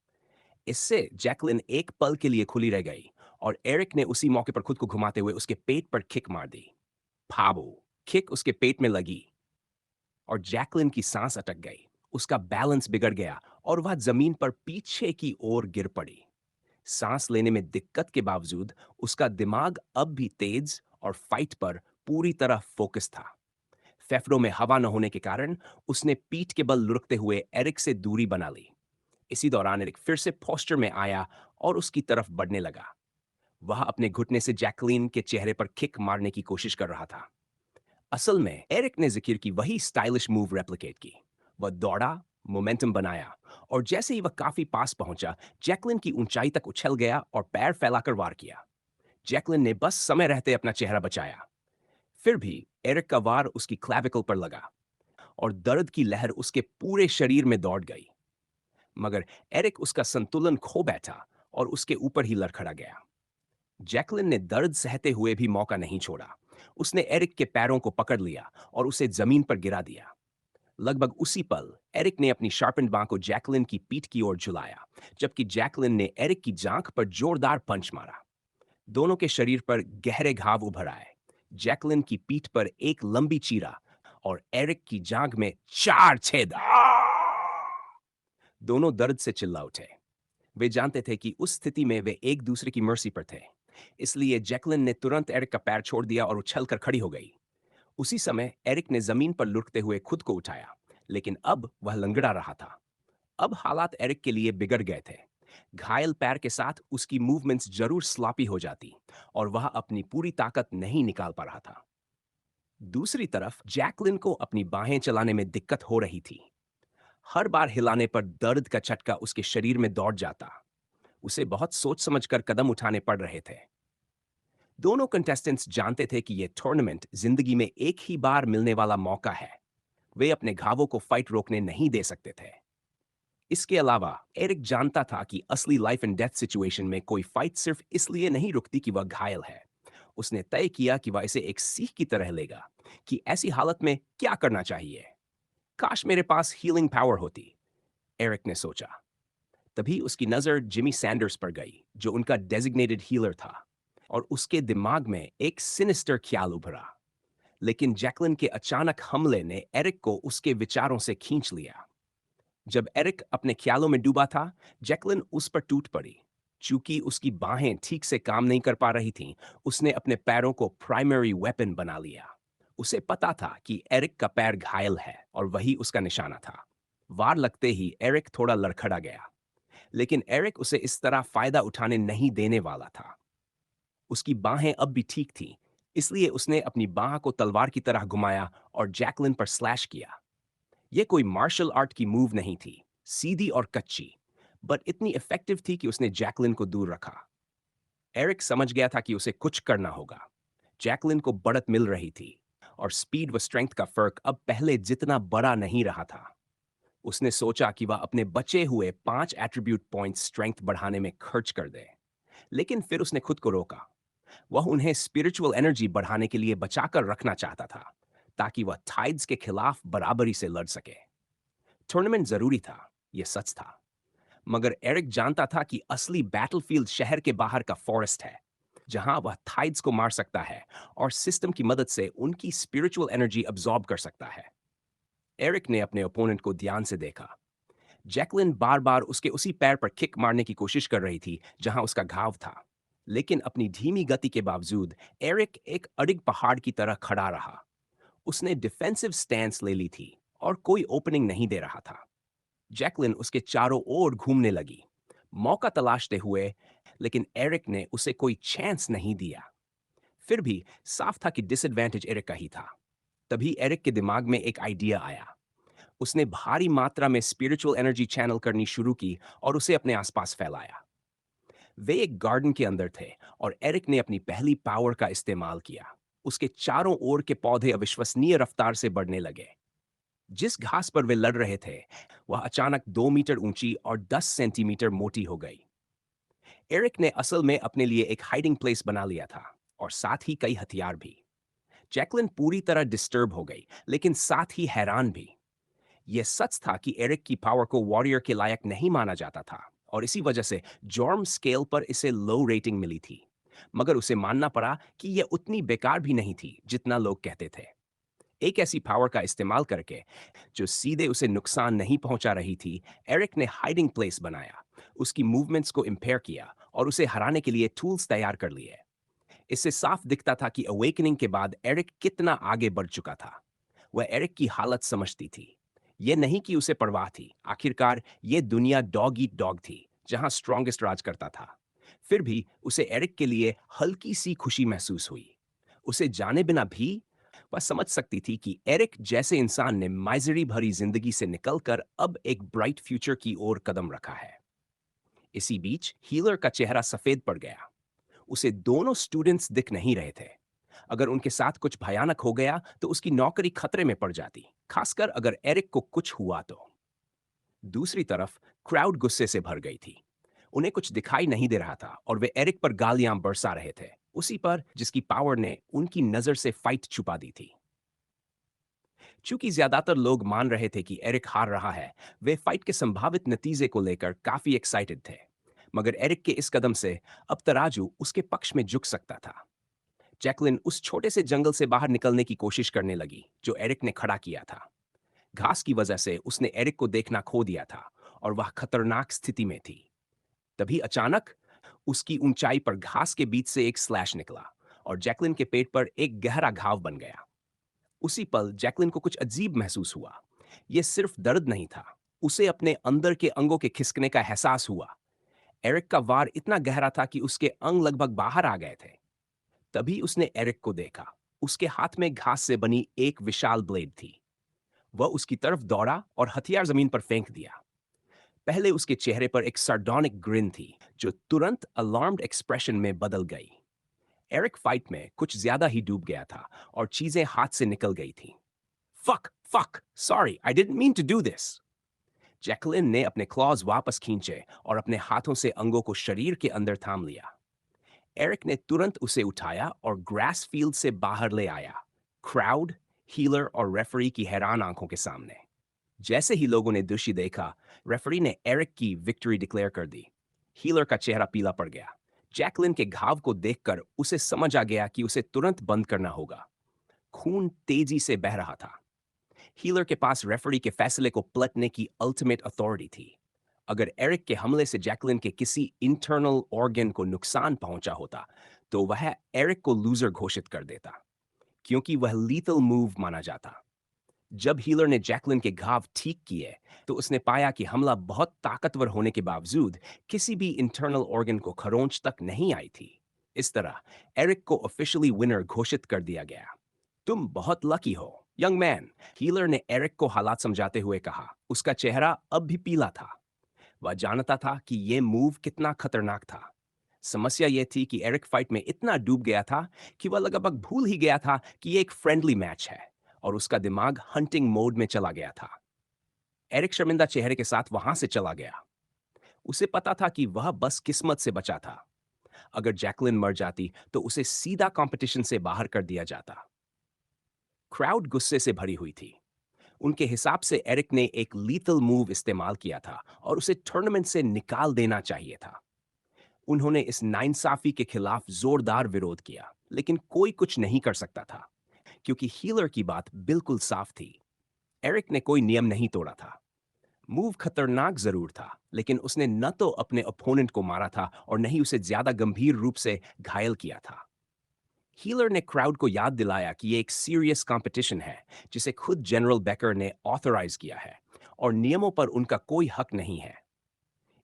इससे जैकलिन एक पल के लिए खुली रह गई और एरिक ने उसी मौके पर खुद को घुमाते हुए उसके पेट पर किक मार दी। फाबू! किक उसके पेट में लगी और जैकलिन की सांस अटक गई। उसका बैलेंस बिगड़ गया और वह जमीन पर पीछे की ओर गिर पड़ी। सांस लेने में दिक्कत के बावजूद उसका दिमाग अब भी तेज और फाइट पर पूरी तरह फोकस था। फेफड़ों में हवा न होने के कारण उसने पीठ के बल लुढ़कते हुए एरिक से दूरी बना ली। इसी दौरान एरिक फिर से पोस्टर में आया और उसकी तरफ बढ़ने लगा। वह अपने घुटने से जैकलीन के चेहरे पर किक मारने की कोशिश कर रहा था। असल में एरिक ने जिकिर की वही स्टाइलिश मूव रेप्लिकेट की। वह दौड़ा, मोमेंटम बनाया और जैसे ही वह काफी पास पहुंचा, जैकलिन की ऊंचाई तक उछल गया और पैर फैलाकर वार किया। जैकलिन ने बस समय रहते अपना चेहरा बचाया। फिर भी एरिक का वार उसकी क्लैविकल पर लगा और दर्द की लहर उसके पूरे शरीर में दौड़ गई। मगर एरिक उसका संतुलन खो बैठा और उसके ऊपर ही लड़खड़ा गया। जैकलिन ने दर्द सहते हुए भी मौका नहीं छोड़ा। उसने एरिक के पैरों को पकड़ लिया और उसे जमीन पर गिरा दिया। लगभग उसी पल एरिक ने अपनी शार्पन्ड बांह को जैकलिन की पीठ की ओर झुलाया, जबकि जैकलिन ने एरिक की जांघ पर जोरदार पंच मारा। दोनों के शरीर पर गहरे घाव उभर आए। जैकलिन की पीठ पर एक लंबी चीरा और एरिक की जांघ में 4 छेद। दोनों दर्द से चिल्ला उठे। वे जानते थे कि उस स्थिति में वे एक दूसरे की मर्जी पर थे। इसलिए जैकलिन ने तुरंत एरिक का पैर छोड़ दिया और उछलकर खड़ी हो गई। उसी समय एरिक ने जमीन पर लुढ़कते हुए खुद को उठाया, लेकिन अब वह लंगड़ा रहा था। अब हालात एरिक के लिए बिगड़ गए थे। घायल पैर के साथ उसकी मूवमेंट्स जरूर स्लॉपी हो जाती और वह अपनी पूरी ताकत नहीं निकाल पा रहा था। दूसरी तरफ जैकलिन को अपनी बाहें चलाने में दिक्कत हो रही थी। हर बार हिलाने पर दर्द का झटका उसके शरीर में दौड़ जाता। उसे बहुत सोच समझकर कदम उठाने पड़ रहे थे। दोनों कंटेस्टेंट्स जानते थे कि यह टूर्नामेंट जिंदगी में एक ही बार मिलने वाला मौका है। वे अपने घावों को फाइट रोकने नहीं दे सकते थे। इसके अलावा एरिक जानता था कि असली लाइफ एंड डेथ सिचुएशन में कोई फाइट सिर्फ इसलिए नहीं रुकती कि वह घायल है। उसने तय किया कि वह इसे एक सीख की तरह लेगा कि ऐसी हालत में क्या करना चाहिए। काश मेरे पास हीलिंग पावर होती, एरिक ने सोचा। तभी उसकी नजर जिमी सैंडर्स पर गई, जो उनका डेजिग्नेटेड हीलर था, और उसके दिमाग में एक सिनिस्टर ख्याल उभरा। लेकिन जैकलिन के अचानक हमले ने एरिक को उसके विचारों से खींच लिया। जब एरिक अपने ख्यालों में डूबा था, जैकलिन उस पर टूट पड़ी। चूंकि उसकी बाहें ठीक से काम नहीं कर पा रही थीं, उसने अपने पैरों को प्राइमरी वेपन बना लिया। उसे पता था कि एरिक का पैर घायल है और वही उसका निशाना था। वार लगते ही एरिक थोड़ा लड़खड़ा गया, लेकिन एरिक उसे इस तरह फायदा उठाने नहीं देने वाला था। उसकी बाहें अब भी ठीक थीं, इसलिए उसने अपनी बाह को तलवार की तरह घुमाया और जैकलिन पर स्लैश किया। यह कोई मार्शल आर्ट की मूव नहीं थी, सीधी और कच्ची, बट इतनी इफेक्टिव थी कि उसने जैकलिन को दूर रखा। एरिक समझ गया था कि उसे कुछ करना होगा। जैकलिन को बढ़त मिल रही थी और स्पीड व स्ट्रेंथ का फर्क अब पहले जितना बड़ा नहीं रहा था। उसने सोचा कि वह अपने बचे हुए 5 एट्रीब्यूट पॉइंट्स स्ट्रेंथ बढ़ाने में खर्च कर दे, लेकिन फिर उसने खुद को रोका। वह उन्हें स्पिरिचुअल एनर्जी बढ़ाने के लिए बचाकर रखना चाहता था, ताकि वह टाइड्स के खिलाफ बराबरी से लड़ सके। टूर्नामेंट जरूरी था, यह सच था, मगर एरिक जानता था कि असली बैटलफील्ड शहर के बाहर का फॉरेस्ट है, जहां वह थाइड्स को मार सकता है और सिस्टम की मदद से उनकी स्पिरिचुअल एनर्जी अब्सॉर्ब कर सकता है। एरिक ने अपने ओपोनेंट को ध्यान से देखा। जैकलिन बार बार उसके उसी पैर पर किक मारने की कोशिश कर रही थी जहां उसका घाव था, लेकिन अपनी धीमी गति के बावजूद एरिक एक अडिग पहाड़ की तरह खड़ा रहा। उसने डिफेंसिव स्टैंस ले ली थी और कोई ओपनिंग नहीं दे रहा था। जैकलिन उसके चारों ओर घूमने लगी, मौका तलाशते हुए, लेकिन एरिक ने उसे कोई चांस नहीं दिया। फिर भी साफ था कि डिसएडवांटेज एरिक का ही था। तभी एरिक के दिमाग में एक आइडिया आया। उसने भारी मात्रा में स्पिरिचुअल एनर्जी चैनल करनी शुरू की और उसे अपने आसपास फैलाया। वे एक गार्डन के अंदर थे और एरिक ने अपनी पहली पावर का इस्तेमाल किया। उसके चारों ओर के पौधे अविश्वसनीय रफ्तार से बढ़ने लगे। जिस घास पर वे लड़ रहे थे, वह अचानक 2 मीटर ऊंची और 10 सेंटीमीटर मोटी हो गई। एरिक ने असल में अपने लिए एक हाइडिंग प्लेस बना लिया था और साथ ही कई हथियार भी। जैकलिन पूरी तरह डिस्टर्ब हो गई, लेकिन साथ ही हैरान भी। यह सच था कि एरिक की पावर को वॉरियर के लायक नहीं माना जाता था और इसी वजह से जॉर्म स्केल पर इसे लो रेटिंग मिली थी। मगर उसे मानना पड़ा कि यह उतनी बेकार भी नहीं थी जितना लोग कहते थे। एक ऐसी पावर का इस्तेमाल करके जो सीधे उसे नुकसान नहीं पहुंचा रही थी, एरिक ने हाइडिंग प्लेस बनाया, उसकी मूवमेंट्स को इम्पेयर किया और उसे हराने के लिए टूल्स तैयार कर लिए। इससे साफ दिखता था कि अवेकनिंग के बाद एरिक कितना आगे बढ़ चुका था। वह एरिक की हालत समझती थी। यह नहीं कि उसे परवाह थी। आखिरकार यह दुनिया डॉग ईट डॉग थी, जहां स्ट्रॉन्गेस्ट राज करता था। फिर भी उसे एरिक के लिए हल्की सी खुशी महसूस हुई। उसे जाने बिना भी वह समझ सकती थी कि एरिक जैसे इंसान ने माइजरी भरी जिंदगी से निकलकर अब एक ब्राइट फ्यूचर की ओर कदम रखा है। इसी बीच हीलर का चेहरा सफेद पड़ गया। उसे दोनों स्टूडेंट्स दिख नहीं रहे थे। अगर उनके साथ कुछ भयानक हो गया तो उसकी नौकरी खतरे में पड़ जाती, खासकर अगर एरिक को कुछ हुआ तो। दूसरी तरफ क्राउड गुस्से से भर गई थी। उन्हें कुछ दिखाई नहीं दे रहा था और वे एरिक पर गालियां बरसा रहे थे, उसी पर जिसकी पावर ने उनकी नजर से फाइट छुपा दी थी। चूंकि ज्यादातर लोग मान रहे थे कि एरिक हार रहा है, वे फाइट के संभावित नतीजे को लेकर काफी एक्साइटेड थे। मगर एरिक के इस कदम से अब तराजू उसके पक्ष में झुक सकता था। जैकलिन उस छोटे से जंगल से बाहर निकलने की कोशिश करने लगी जो एरिक ने खड़ा किया था। घास की वजह से उसने एरिक को देखना खो दिया था और वह खतरनाक स्थिति में थी। तभी अचानक उसकी ऊंचाई पर घास के बीच से एक स्लैश निकला और जैकलिन के पेट पर एक गहरा घाव बन गया। उसी पल जैकलिन को कुछ अजीब महसूस हुआ। यह सिर्फ दर्द नहीं था, उसे अपने अंदर के अंगों के खिसकने का एहसास हुआ। एरिक का वार इतना गहरा था कि उसके अंग लगभग बाहर आ गए थे। तभी उसने एरिक को देखा। उसके हाथ में घास से बनी एक विशाल ब्लेड थी। वह उसकी तरफ दौड़ा और हथियार जमीन पर फेंक दिया। पहले उसके चेहरे पर एक सार्डोनिक ग्रिन थी, जो तुरंत अलार्म्ड एक्सप्रेशन में बदल गई। एरिक फाइट में कुछ ज्यादा ही डूब गया था और चीजें हाथ से निकल गई थीं। Fuck fuck, sorry, I didn't mean to do this. Jacqueline ने अपने क्लॉज वापस खींचे और अपने हाथों से अंगों को शरीर के अंदर थाम लिया। एरिक ने तुरंत उसे उठाया और ग्रास फील्ड से बाहर ले आया, क्राउड, हीलर और रेफरी की हैरान आंखों के सामने। जैसे ही लोगों ने दृश्य देखा, रेफरी ने एरिक की विक्ट्री डिक्लेयर कर दी। हीलर का चेहरा पीला पड़ गया। जैकलिन के घाव को देखकर उसे समझ आ गया कि उसे तुरंत बंद करना होगा। खून तेजी से बह रहा था। हीलर के पास रेफरी के फैसले को पलटने की अल्टीमेट अथॉरिटी थी। अगर एरिक के हमले से जैकलिन के किसी इंटरनल ऑर्गन को नुकसान पहुंचा होता, तो वह एरिक को लूजर घोषित कर देता, क्योंकि वह लीथल मूव माना जाता। जब हीलर ने जैकलिन के घाव ठीक किए, तो उसने पाया कि हमला बहुत ताकतवर होने के बावजूद किसी भी इंटरनल ऑर्गन को खरोंच तक नहीं आई थी। इस तरह एरिक को ऑफिशियली विनर घोषित कर दिया गया। तुम बहुत लकी हो, यंग मैन, हीलर ने एरिक को हालात समझाते हुए कहा। उसका चेहरा अब भी पीला था। वह जानता था कि यह मूव कितना खतरनाक था। समस्या यह थी कि एरिक फाइट में इतना डूब गया था कि वह लगभग भूल ही गया था कि यह एक फ्रेंडली मैच है, और उसका दिमाग हंटिंग मोड में चला गया था। एरिक शर्मिंदा चेहरे के साथ वहां से चला गया। उसे पता था कि वह बस किस्मत से बचा था। अगर जैकलिन मर जाती तो उसे सीधा कंपटीशन से बाहर कर दिया जाता। क्राउड गुस्से से भरी हुई थी। उनके हिसाब से एरिक ने एक लीथल मूव इस्तेमाल किया था और उसे टूर्नामेंट से निकाल देना चाहिए था। उन्होंने इस नाइंसाफी के खिलाफ जोरदार विरोध किया, लेकिन कोई कुछ नहीं कर सकता था, क्योंकि हीलर की बात बिल्कुल साफ थी। एरिक ने कोई नियम नहीं तोड़ा था। मूव खतरनाक जरूर था, लेकिन उसने न तो अपने ओपोनेंट को मारा था और न ही उसे ज्यादा गंभीर रूप से घायल किया था। हीलर ने क्राउड को याद दिलाया कि ये एक सीरियस कंपटीशन है, जिसे खुद जनरल बेकर ने ऑथराइज किया है, और नियमों पर उनका कोई हक नहीं है।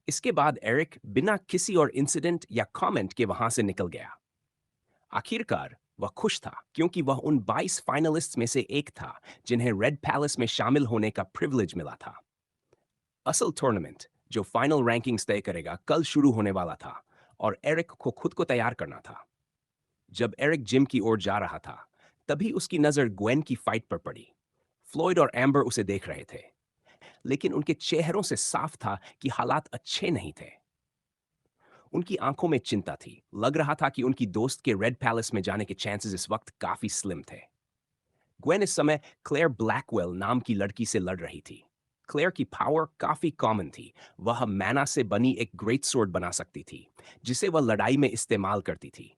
इसके बाद एरिक बिना किसी और इंसिडेंट या कमेंट के वहां से निकल गया। आखिरकार वह खुश था, क्योंकि वह उन 22 फाइनलिस्ट्स में से एक था जिन्हें रेड पैलेस में शामिल होने का प्रिविलेज मिला था। असल टूर्नामेंट, जो फाइनल रैंकिंग्स तय करेगा, कल शुरू होने वाला था और एरिक को खुद को तैयार करना था। जब एरिक जिम की ओर जा रहा था, तभी उसकी नजर ग्वेन की फाइट पर पड़ी। फ्लॉयड और एम्बर उसे देख रहे थे, लेकिन उनके चेहरों से साफ था कि हालात अच्छे नहीं थे। उनकी आंखों में चिंता थी। लग रहा था कि उनकी दोस्त के रेड पैलेस में जाने के चांसेस इस वक्त काफी स्लिम थे। ग्वेन इस समय क्लेयर ब्लैकवेल नाम की लड़की से लड़ रही थी। क्लेयर की पावर काफी कॉमन थी। वह मैना से बनी एक ग्रेट स्वॉर्ड बना सकती थी, जिसे वह लड़ाई में इस्तेमाल करती थी।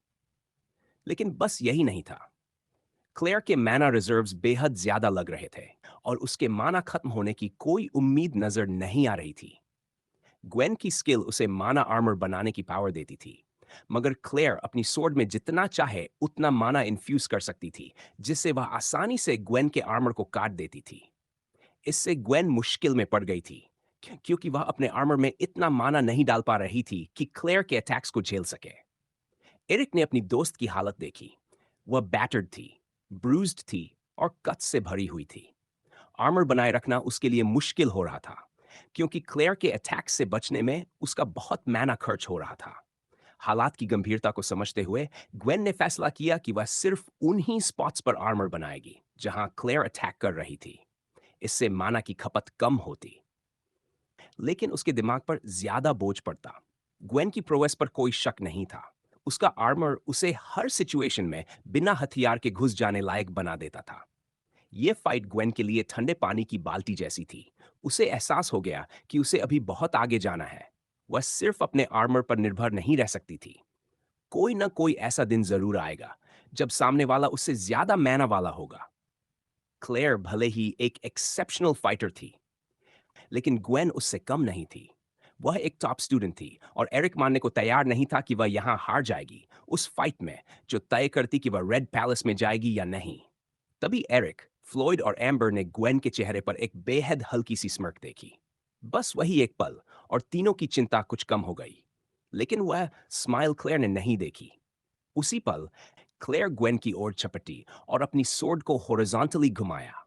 लेकिन बस यही नहीं था। क्लेयर के मैना रिजर्व्स बेहद ज्यादा लग रहे थे और उसके माना खत्म होने की कोई उम्मीद नजर नहीं आ रही थी। ग्वेन की स्किल उसे माना आर्मर बनाने की पावर देती थी, मगर क्लेयर अपनी सोर्ड में जितना चाहे उतना माना इन्फ्यूज कर सकती थी, जिससे वह आसानी से ग्वेन के आर्मर को काट देती थी। इससे ग्वेन मुश्किल में पड़ गई थी, क्योंकि वह अपने आर्मर में इतना माना नहीं डाल पा रही थी कि क्लेयर के अटैक्स को झेल सके। एरिक ने अपनी दोस्त की हालत देखी। वह बैटर्ड थी, ब्रूज्ड थी और कट से भरी हुई थी। आर्मर बनाए रखना उसके लिए मुश्किल हो रहा था, क्योंकि क्लेयर के अटैक से बचने में उसका बहुत मैना खर्च हो रहा था। हालात की गंभीरता को समझते हुए ग्वेन ने फैसला किया कि वह सिर्फ उन्हीं स्पॉट्स पर आर्मर बनाएगी जहां क्लेयर अटैक कर रही थी। इससे माना की खपत कम होती, लेकिन उसके दिमाग पर ज्यादा बोझ पड़ता। ग्वेन की प्रोवेस पर कोई शक नहीं था। उसका आर्मर उसे हर सिचुएशन में बिना हथियार के घुस जाने लायक बना देता था। यह फाइट ग्वेन के लिए ठंडे पानी की बाल्टी जैसी थी। उसे एहसास हो गया कि उसे अभी बहुत आगे जाना है। वह सिर्फ अपने आर्मर पर निर्भर नहीं रह सकती थी। कोई ना कोई ऐसा दिन जरूर आएगा जब सामने वाला उससे ज्यादा मैना वाला होगा। क्लेयर भले ही एक एक्सेप्शनल फाइटर थी, लेकिन ग्वेन उससे कम नहीं थी। वह एक टॉप स्टूडेंट थी और एरिक मानने को तैयार नहीं था कि वह यहां हार जाएगी, उस फाइट में जो तय करती कि वह रेड पैलेस में जाएगी या नहीं। तभी एरिक, फ्लॉयड और एम्बर ने ग्वेन के चेहरे पर एक बेहद हल्की सी स्mirk देखी। बस वही एक पल, और तीनों की चिंता कुछ कम हो गई। लेकिन वह स्माइल क्लेयर ने नहीं देखी। उसी पल क्लेयर ग्वेन की ओर झपटी और अपनी सोर्ड को हॉरिजॉन्टली घुमाया।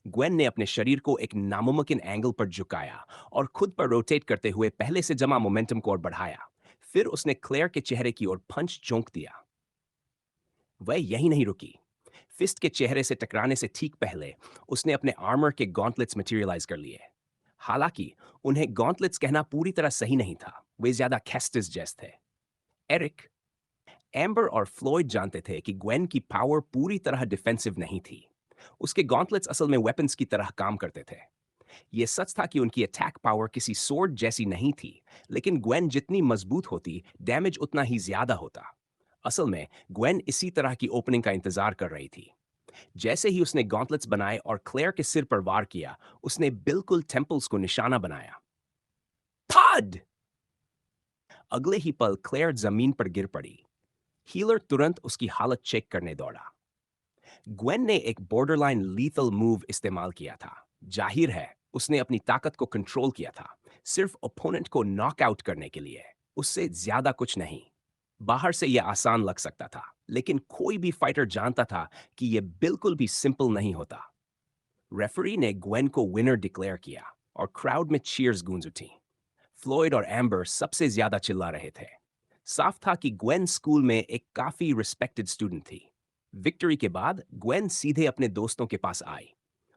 ग्वेन ने अपने शरीर को एक नामुमकिन एंगल पर झुकाया और खुद पर रोटेट करते हुए पहले से जमा मोमेंटम को और बढ़ाया। फिर उसने क्लेयर के चेहरे की ओर पंच झोंक दिया। वह यही नहीं रुकी। फिस्ट के चेहरे से टकराने से ठीक पहले उसने अपने आर्मर के गॉन्टलेट्स मटेरियलाइज कर लिए। हालांकि उन्हें गॉन्टलेट्स कहना पूरी तरह सही नहीं था, वे ज्यादा कैस्टिस जैसे थे। एरिक, एम्बर और फ्लॉयड जानते थे कि ग्वेन की पावर पूरी तरह डिफेंसिव नहीं थी। उसके गॉन्टलेट्स असल में वेपन्स की तरह काम करते थे। यह सच था कि उनकी अटैक पावर किसी सोर्ड जैसी नहीं थी, लेकिन ग्वेन जितनी मजबूत होती, डैमेज उतना ही ज्यादा होता। असल में ग्वेन इसी तरह की ओपनिंग का इंतजार कर रही थी। जैसे ही उसने गॉन्टलेट्स बनाए और क्लेयर के सिर पर वार किया, उसने बिल्कुल टेम्पल्स को निशाना बनाया। थड! अगले ही पल क्लेयर जमीन पर गिर पड़ी। हीलर तुरंत उसकी हालत चेक करने दौड़ा। ग्वेन ने एक बॉर्डरलाइन लीथल मूव इस्तेमाल किया था। जाहिर है उसने अपनी ताकत को कंट्रोल किया था, सिर्फ ओपोनेंट को नॉकआउट करने के लिए, उससे ज्यादा कुछ नहीं। बाहर से यह आसान लग सकता था, लेकिन कोई भी फाइटर जानता था कि यह बिल्कुल भी सिंपल नहीं होता। रेफरी ने ग्वेन को विनर डिक्लेयर किया और क्राउड में चीयर्स गूंज उठी। फ्लॉयड और एम्बर सबसे ज्यादा चिल्ला रहे थे। साफ था कि ग्वेन स्कूल में एक काफी रिस्पेक्टेड स्टूडेंट थी। विक्ट्री के बाद ग्वेन सीधे अपने दोस्तों के पास आई।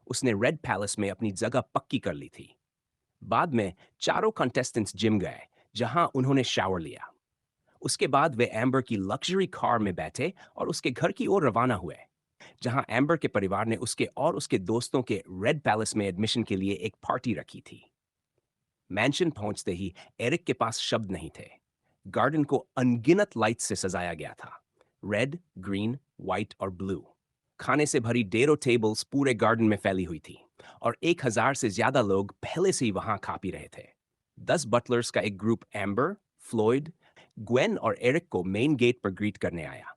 उसने रेड पैलेस में अपनी जगह पक्की कर ली थी। बाद में चारों कंटेस्टेंट्स जिम गए, जहां उन्होंने शावर लिया। उसके बाद वे एम्बर की लग्जरी कार में बैठे और उसके घर की ओर रवाना हुए, जहां एम्बर के परिवार ने उसके और उसके दोस्तों के रेड पैलेस में एडमिशन के लिए एक पार्टी रखी थी। मैंशन पहुंचते ही एरिक के पास शब्द नहीं थे। गार्डन को अनगिनत लाइट से सजाया गया था, रेड, ग्रीन, व्हाइट और ब्लू। खाने से भरी डेरो टेबल्स पूरे गार्डन में फैली हुई थी, और 1,000 से ज्यादा लोग पहले से ही वहां खा पी रहे थे। 10 बटलर्स का एक ग्रुप एम्बर, फ्लॉयड, ग्वेन और एरिक को मेन गेट पर ग्रीट करने आया।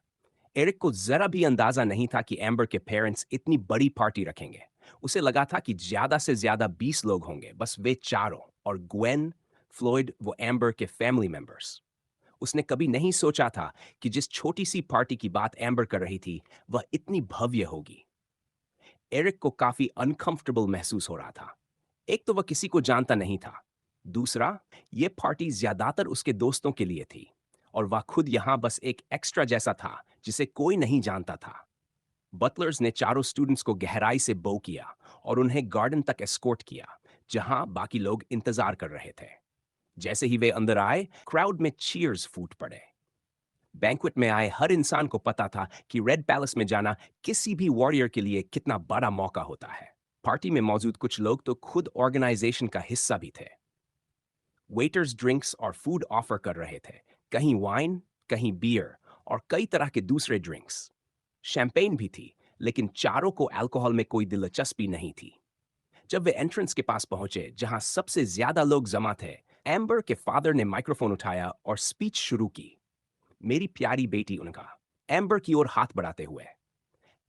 एरिक को जरा भी अंदाजा नहीं था कि एम्बर के पेरेंट्स इतनी बड़ी पार्टी रखेंगे। उसे लगा था कि ज्यादा से ज्यादा 20 लोग होंगे, बस वे चारों, और ग्वेन, फ्लॉयड, वो एम्बर के फैमिली मेंबर्स। उसने कभी नहीं सोचा था कि जिस छोटी सी पार्टी की बात एम्बर कर रही थी, वह इतनी भव्य होगी। एरिक को काफी अनकंफर्टेबल महसूस हो रहा था। एक तो वह किसी को जानता नहीं था। दूसरा, यह पार्टी ज्यादातर उसके दोस्तों के लिए थी, और वह खुद यहां बस एक एक्स्ट्रा जैसा था जिसे कोई नहीं जानता था। बटलर्स ने चारों स्टूडेंट्स को गहराई से बो किया और उन्हें गार्डन तक एस्कॉर्ट किया, जहां बाकी लोग इंतजार कर रहे थे। जैसे ही वे अंदर आए, क्राउड में चीयर्स फूट पड़े। बैंक्वेट में आए हर इंसान को पता था कि रेड पैलेस में जाना किसी भी वॉरियर के लिए कितना बड़ा मौका होता है। पार्टी में मौजूद कुछ लोग तो खुद ऑर्गेनाइजेशन का हिस्सा भी थे। वेटर्स ड्रिंक्स और फूड ऑफर कर रहे थे, कहीं वाइन, कहीं बियर और कई तरह के दूसरे ड्रिंक्स। शैंपेन भी थी, लेकिन चारों को अल्कोहल में कोई दिलचस्पी नहीं थी। जब वे एंट्रेंस के पास पहुंचे, जहां सबसे ज्यादा लोग जमा थे, एम्बर के फादर ने माइक्रोफोन उठाया और स्पीच शुरू की। मेरी प्यारी बेटी, उनका एम्बर की ओर हाथ बढ़ाते हुए।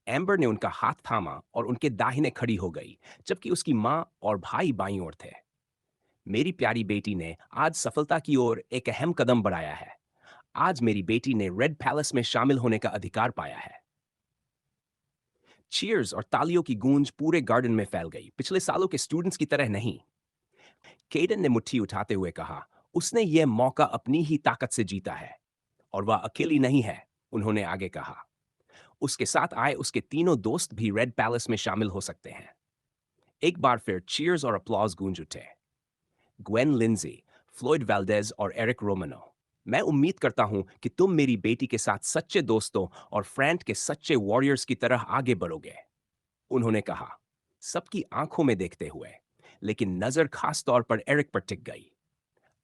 एम्बर ने उनका हाथ थामा और उनके दाहिने खड़ी हो गई, जबकि उसकी माँ और भाई बाईं ओर थे। मेरी प्यारी बेटी ने आज सफलता की ओर एक अहम कदम बढ़ाया है। आज मेरी बेटी ने रेड पैलेस में शामिल होने का अधिकार पाया है। चीयर्स और तालियों की गूंज पूरे गार्डन में फैल गई, पिछले सालों के स्टूडेंट्स की तरह नहीं। केडन ने मुट्ठी उठाते हुए कहा, उसने यह मौका अपनी ही ताकत से जीता है और वह अकेली नहीं है। उन्होंने आगे कहा, उसके साथ आए उसके तीनों दोस्त भी रेड पैलेस में शामिल हो सकते हैं। एक बार फिर चीयर्स और अप्लॉज गूंज उठे। ग्वेन लिंजी, फ्लोइड वैल्डेज और एरिक रोमनो, मैं उम्मीद करता हूं कि तुम मेरी बेटी के साथ सच्चे दोस्तों और फ्रैंक के सच्चे वॉरियर्स की तरह आगे बढ़ोगे। उन्होंने कहा, सबकी आंखों में देखते हुए, लेकिन नजर खास तौर पर एरिक पर टिक गई।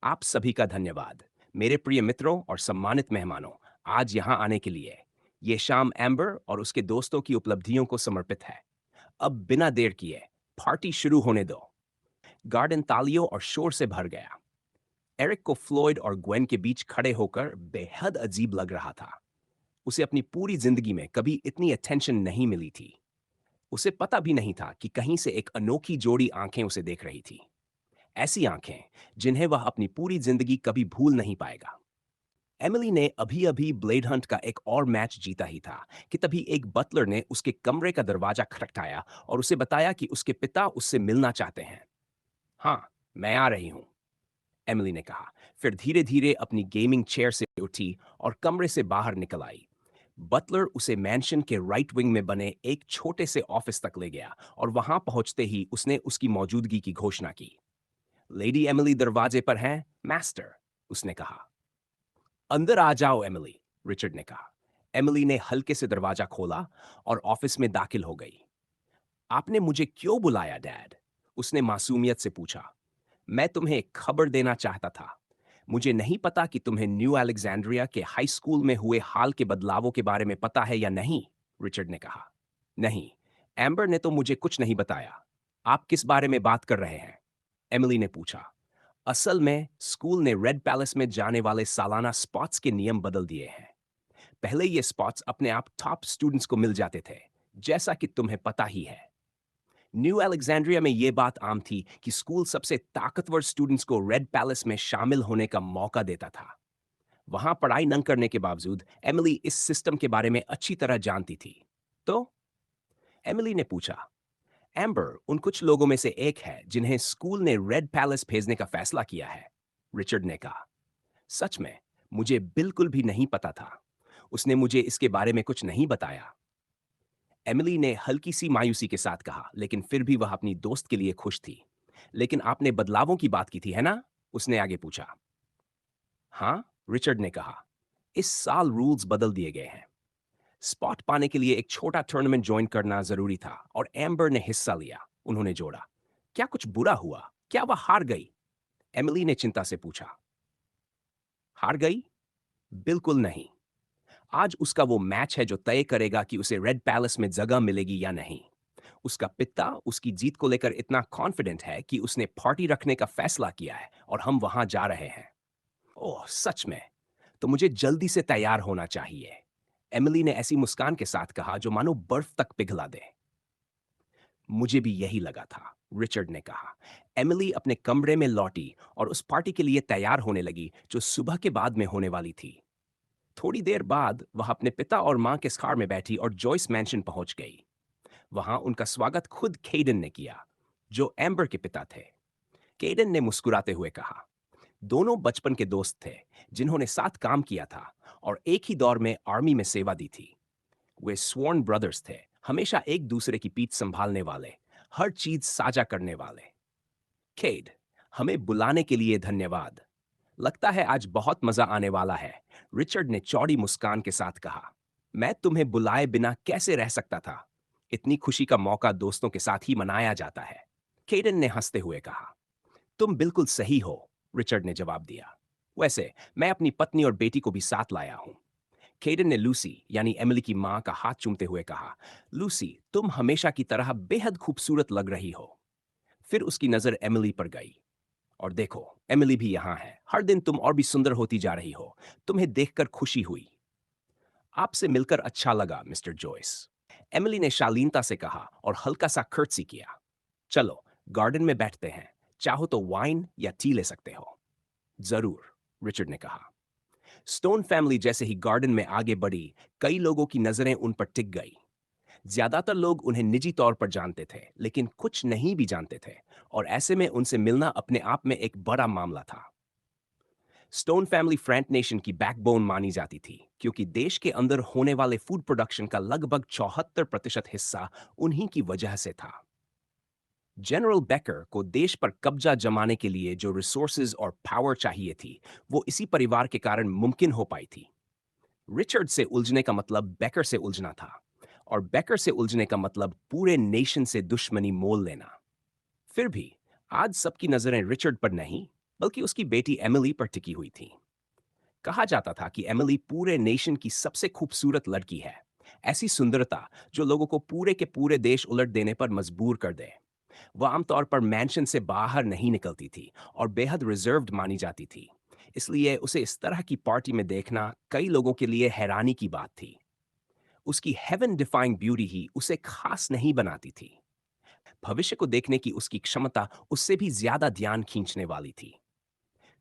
आप सभी का धन्यवाद, मेरे प्रिय मित्रों और सम्मानित मेहमानों, आज यहां आने के लिए। ये शाम एम्बर और उसके दोस्तों की उपलब्धियों को समर्पित है। अब बिना देर किए पार्टी शुरू होने दो। गार्डन तालियों और शोर से भर गया। एरिक को फ्लोइड और ग्वेन के बीच खड़े होकर बेहद अजीब लग रहा था। उसे अपनी पूरी जिंदगी में कभी इतनी अटेंशन नहीं मिली थी। उसे पता भी नहीं था कि कहीं से एक अनोखी जोड़ी आंखें उसे देख रही थी। ऐसी आंखें जिन्हें वह अपनी पूरी जिंदगी कभी भूल नहीं पाएगा। एमिली ने अभी-अभी ब्लेड हंट का एक और मैच जीता ही था कि तभी एक बटलर ने उसके कमरे का दरवाजा खटखटाया और उसे बताया कि उसके पिता उससे मिलना चाहते हैं। हाँ, मैं आ रही हूं, एमिली ने कहा। फिर धीरे-धीरे अपनी गेमिंग चेयर से उठी और कमरे से बाहर निकल आई। बटलर उसे मैंशन के राइट विंग में बने एक छोटे से ऑफिस तक ले गया और वहां पहुंचते ही उसने उसकी मौजूदगी की घोषणा की। लेडी एमिली दरवाजे पर हैं, मास्टर, उसने कहा। अंदर आ जाओ एमिली, रिचर्ड ने कहा। एमिली ने हल्के से दरवाजा खोला और ऑफिस में दाखिल हो गई। आपने मुझे क्यों बुलाया, डैड? उसने मासूमियत से पूछा। मैं तुम्हें एक खबर देना चाहता था। मुझे नहीं पता कि तुम्हें न्यू अलेक्जेंड्रिया के हाई स्कूल में हुए हाल के बदलावों के बारे में पता है या नहीं, रिचर्ड ने कहा। नहीं, एम्बर ने तो मुझे कुछ नहीं बताया। आप किस बारे में बात कर रहे हैं? एमिली ने पूछा। असल में स्कूल ने रेड पैलेस में जाने वाले सालाना स्पॉट्स के नियम बदल दिए हैं। पहले ये स्पॉट्स अपने आप टॉप स्टूडेंट्स को मिल जाते थे, जैसा कि तुम्हें पता ही है। न्यू अलेक्जेंड्रिया में ये बात आम थी कि स्कूल सबसे ताकतवर स्टूडेंट्स को रेड पैलेस में शामिल होने का मौका देता था। वहां पढ़ाई न करने के बावजूद एमिली इस सिस्टम के बारे में अच्छी तरह जानती थी। तो एमिली ने पूछा, एम्बर उन कुछ लोगों में से एक है जिन्हें स्कूल ने रेड पैलेस भेजने का फैसला किया है, रिचर्ड ने कहा। सच में मुझे बिल्कुल भी नहीं पता था। उसने मुझे इसके बारे में कुछ नहीं बताया। एमिली ने हल्की सी मायूसी के साथ कहा, लेकिन फिर भी वह अपनी दोस्त के लिए खुश थी। लेकिन आपने बदलावों की बात की थी, है ना? उसने आगे पूछा। हाँ, रिचर्ड ने कहा। इस साल रूल्स बदल दिए गए हैं। स्पॉट पाने के लिए एक छोटा टूर्नामेंट ज्वाइन करना जरूरी था और एम्बर ने हिस्सा लिया, उन्होंने जोड़ा। क्या कुछ बुरा हुआ? क्या वह हार गई? एमिली ने चिंता से पूछा। हार गई? बिल्कुल नहीं। आज उसका वो मैच है जो तय करेगा कि उसे रेड पैलेस में जगह मिलेगी या नहीं। उसका पिता उसकी जीत को लेकर इतना कॉन्फिडेंट है कि उसने पार्टी रखने का फैसला किया है और हम वहां जा रहे हैं। ओह, सच में? तो मुझे जल्दी से तैयार होना चाहिए, एमिली ने ऐसी मुस्कान के साथ कहा जो मानो बर्फ तक पिघला दे। मुझे भी यही लगा था, रिचर्ड ने कहा। एमिली अपने कमरे में लौटी और उस पार्टी के लिए तैयार होने लगी जो सुबह के बाद में होने वाली थी। थोड़ी देर बाद वह अपने पिता और मां के कार में बैठी और जॉयस मैंशन पहुंच गई। वहां उनका स्वागत खुद केडन ने किया, जो एम्बर के पिता थे। केडन ने मुस्कुराते हुए कहा, दोनों बचपन के दोस्त थे जिन्होंने साथ काम किया था और एक ही दौर में आर्मी में सेवा दी थी। वे स्वॉर्न ब्रदर्स थे, हमेशा एक दूसरे की पीठ संभालने वाले, हर चीज साझा करने वाले। केड, हमें बुलाने के लिए धन्यवाद। लगता है आज बहुत मजा आने वाला है, रिचर्ड ने चौड़ी मुस्कान के साथ कहा। मैं तुम्हें बुलाए बिना कैसे रह सकता था? इतनी खुशी का मौका दोस्तों के साथ ही मनाया जाता है, केडन ने हंसते हुए कहा। तुम बिल्कुल सही हो, रिचर्ड ने जवाब दिया। वैसे मैं अपनी पत्नी और बेटी को भी साथ लाया हूं। केडन ने लूसी यानी एमिली की मां का हाथ चूमते हुए कहा, लूसी, तुम हमेशा की तरह बेहद खूबसूरत लग रही हो। फिर उसकी नजर एमिली पर गई। और देखो, एमिली भी यहाँ है। हर दिन तुम और भी सुंदर होती जा रही हो। तुम्हें देखकर खुशी हुई। आपसे मिलकर अच्छा लगा, मिस्टर जॉयस। एमिली ने शालीनता से कहा और हल्का सा कर्टसी किया। चलो, गार्डन में बैठते हैं। चाहो तो वाइन या टी ले सकते हो। जरूर, रिचर्ड ने कहा। स्टोन फैमिली जैसे ही गार्डन में आगे बढ़ी, कई लोगों की नजरें उन पर टिक गई। ज्यादातर लोग उन्हें निजी तौर पर जानते थे, लेकिन कुछ नहीं भी जानते थे, और ऐसे में उनसे मिलना अपने आप में एक बड़ा मामला था। स्टोन फैमिली फ्रैंक नेशन की बैकबोन मानी जाती थी, क्योंकि देश के अंदर होने वाले फूड प्रोडक्शन का लगभग 74% हिस्सा उन्हीं की वजह से था। जनरल बेकर को देश पर कब्जा जमाने के लिए जो रिसोर्सेज और पावर चाहिए थी, वो इसी परिवार के कारण मुमकिन हो पाई थी। रिचर्ड से उलझने का मतलब बेकर से उलझना था, और बेकर से उलझने का मतलब पूरे नेशन से दुश्मनी मोल लेना। फिर भी आज सबकी नजरें रिचर्ड पर नहीं, बल्कि उसकी बेटी एमिली पर टिकी हुई थी। कहा जाता था कि एमिली पूरे नेशन की सबसे खूबसूरत लड़की है। ऐसी सुंदरता जो लोगों को पूरे के पूरे देश उलट देने पर मजबूर कर दे। वह आमतौर पर मैंशन से बाहर नहीं निकलती थी और बेहद रिजर्व्ड मानी जाती थी। इसलिए उसे इस तरह की पार्टी में देखना कई लोगों के लिए हैरानी की बात थी। उसकी हेवन डिफाइंग ब्यूटी ही उसे खास नहीं बनाती थी। भविष्य को देखने की उसकी क्षमता उससे भी ज्यादा ध्यान खींचने वाली थी।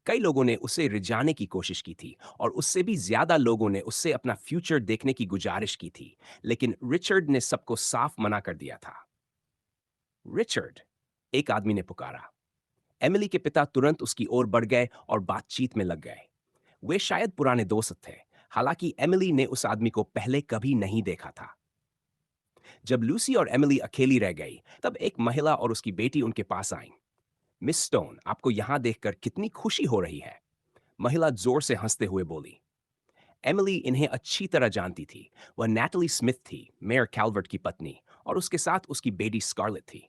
कई लोगों ने उसे रिझाने की कोशिश की थी, और उससे भी ज्यादा लोगों ने उससे अपना फ्यूचर देखने की गुजारिश की थी, लेकिन रिचर्ड ने सबको साफ मना कर दिया था। रिचर्ड, एक आदमी ने पुकारा। एमिली के पिता तुरंत उसकी ओर बढ़ गए और बातचीत में लग गए। वे शायद पुराने दोस्त थे, हालांकि एमिली ने उस आदमी को पहले कभी नहीं देखा था। जब लूसी और एमिली अकेली रह गई, तब एक महिला और उसकी बेटी उनके पास आई। मिस स्टोन, आपको यहां देखकर कितनी खुशी हो रही है। महिला जोर से हंसते हुए बोली। एमिली इन्हें अच्छी तरह जानती थी। वह नैटली स्मिथ थी, मेयर कैल्वर्ट की पत्नी, और उसके साथ उसकी बेटी स्कारलेट थी।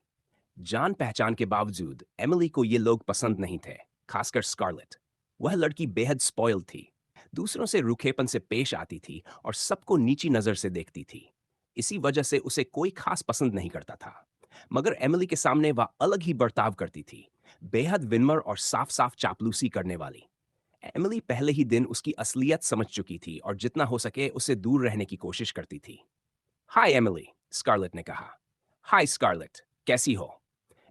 जान पहचान के बावजूद एमिली को ये लोग पसंद नहीं थे, खासकर स्कारलेट। वह लड़की बेहद स्पॉइल थी, दूसरों से रूखेपन से पेश आती थी और सबको नीची नजर से देखती थी। इसी वजह से उसे कोई खास पसंद नहीं करता था। मगर एमिली के सामने वह अलग ही बर्ताव करती थी, बेहद विनम्र और साफ साफ चापलूसी करने वाली। एमिली पहले ही दिन उसकी असलियत समझ चुकी थी और जितना हो सके उससे दूर रहने की कोशिश करती थी। हाय एमिली, स्कारलेट ने कहा। हाय स्कारलेट, कैसी हो?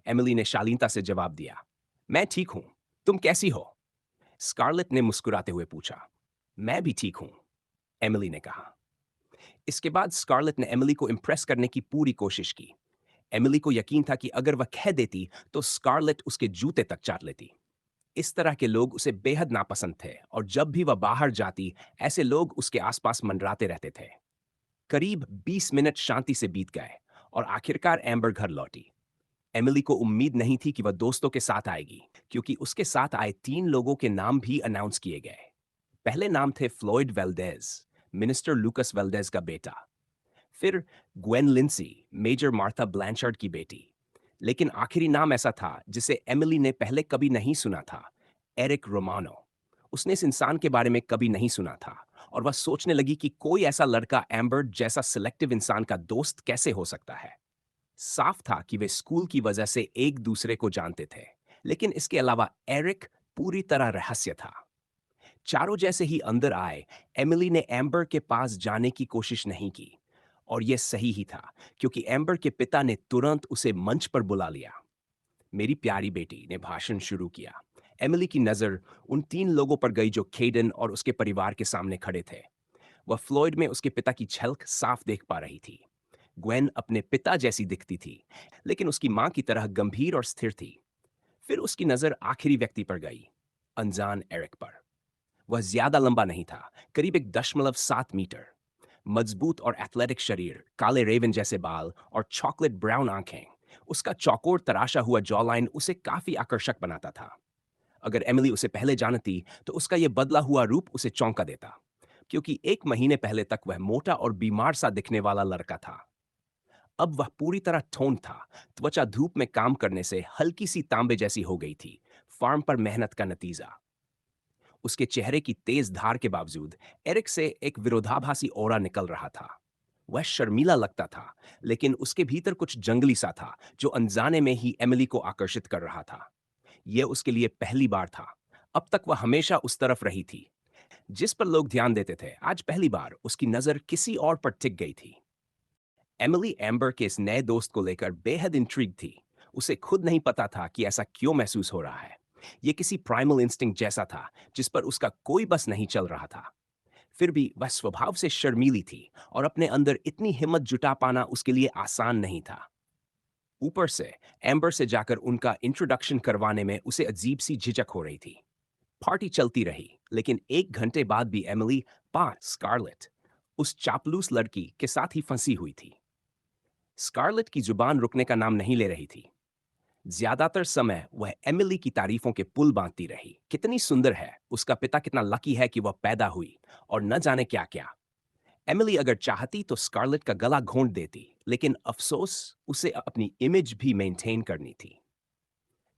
एमिली ने शालीनता से जवाब दिया। मैं ठीक हूं, तुम कैसी हो? स्कारलेट ने मुस्कुराते हुए पूछा। मैं भी ठीक हूं, एमिली ने कहा। इसके बाद स्कारलेट ने एमिली को इम्प्रेस करने की पूरी कोशिश की। एमिली को यकीन था कि अगर वह कह देती तो स्कारलेट उसके जूते तक चाट लेती। इस तरह के लोग उसे बेहद नापसंद थे, और जब भी वह बाहर जाती, ऐसे लोग उसके आसपास मंडराते रहते थे। करीब 20 मिनट शांति से बीत गए, और आखिरकार एम्बर घर लौटी। एमिली को उम्मीद नहीं थी कि वह दोस्तों के साथ आएगी, क्योंकि उसके साथ आए 3 लोगों के नाम भी अनाउंस किए गए। पहले नाम थे फ्लोइड वेल्डेज, मिनिस्टर लूकस वेल्डेज का बेटा। फिर ग्वेन लिंसी, मेजर मार्था ब्लैंचार्ड की बेटी। लेकिन आखिरी नाम ऐसा था जिसे एमिली ने पहले कभी नहीं सुना था, एरिक रोमानो। उसने इस इंसान के बारे में कभी नहीं सुना था, और वह सोचने लगी कि कोई ऐसा लड़का एम्बर जैसा सिलेक्टिव इंसान का दोस्त कैसे हो सकता है। साफ था कि वे स्कूल की वजह से एक दूसरे को जानते थे, लेकिन इसके अलावा एरिक पूरी तरह रहस्य था। चारों जैसे ही अंदर आए, एमिली ने एम्बर के पास जाने की कोशिश नहीं की, और यह सही ही था, क्योंकि एम्बर के पिता ने तुरंत उसे मंच पर बुला लिया। मेरी प्यारी बेटी ने भाषण शुरू किया। एमिली की नजर उन 3 लोगों पर गई जो केडन और उसके परिवार के सामने खड़े थे। वह फ्लोइड में उसके पिता की झलक साफ देख पा रही थी। ग्वेन अपने पिता जैसी दिखती थी, लेकिन उसकी मां की तरह गंभीर और स्थिर थी। फिर उसकी नजर आखिरी व्यक्ति पर गई, अनजान एरिक पर। वह ज्यादा लंबा नहीं था, करीब 1.7 मीटर। मजबूत और एथलेटिक शरीर, काले रेवन जैसे बाल और चॉकलेट ब्राउन आंखें। उसका चौकोर तराशा हुआ जॉलाइन उसे काफी आकर्षक बनाता था। अगर एमिली उसे पहले जानती तो उसका यह बदला हुआ रूप उसे चौंका देता, क्योंकि 1 महीने पहले तक वह मोटा और बीमार सा दिखने वाला लड़का था। अब वह पूरी तरह ठोंद था। त्वचा धूप में काम करने से हल्की सी तांबे जैसी हो गई थी, फार्म पर मेहनत का नतीजा। उसके चेहरे की तेज धार के बावजूद एरिक से एक विरोधाभासी ओरा निकल रहा था। वह शर्मीला लगता था, लेकिन उसके भीतर कुछ जंगली सा था जो अनजाने में ही एमिली को आकर्षित कर रहा था। यह उसके लिए पहली बार था। अब तक वह हमेशा उस तरफ रही थी जिस पर लोग ध्यान देते थे। आज पहली बार उसकी नजर किसी और पर टिक गई थी। एमिली एम्बर के इस नए दोस्त को लेकर बेहद इंट्रिग थी। उसे खुद नहीं पता था कि ऐसा क्यों महसूस हो रहा है। यह किसी प्राइमल इंस्टिंक्ट जैसा था जिस पर उसका कोई बस नहीं चल रहा था। फिर भी वह स्वभाव से शर्मीली थी और अपने अंदर इतनी हिम्मत जुटा पाना उसके लिए आसान नहीं था। ऊपर से एम्बर से जाकर उनका इंट्रोडक्शन करवाने में उसे अजीब सी झिझक हो रही थी। पार्टी चलती रही, लेकिन 1 घंटे बाद भी एमिली पास स्कारलेट, उस चापलूस लड़की के साथ ही फंसी हुई थी। स्कारलेट की जुबान रुकने का नाम नहीं ले रही थी। ज्यादातर समय वह एमिली की तारीफों के पुल बांधती रही। कितनी सुंदर है, उसका पिता कितना लकी है कि वह पैदा हुई, और न जाने क्या क्या। एमिली अगर चाहती तो स्कारलेट का गला घोंट देती, लेकिन अफसोस उसे अपनी इमेज भी मेंटेन करनी थी।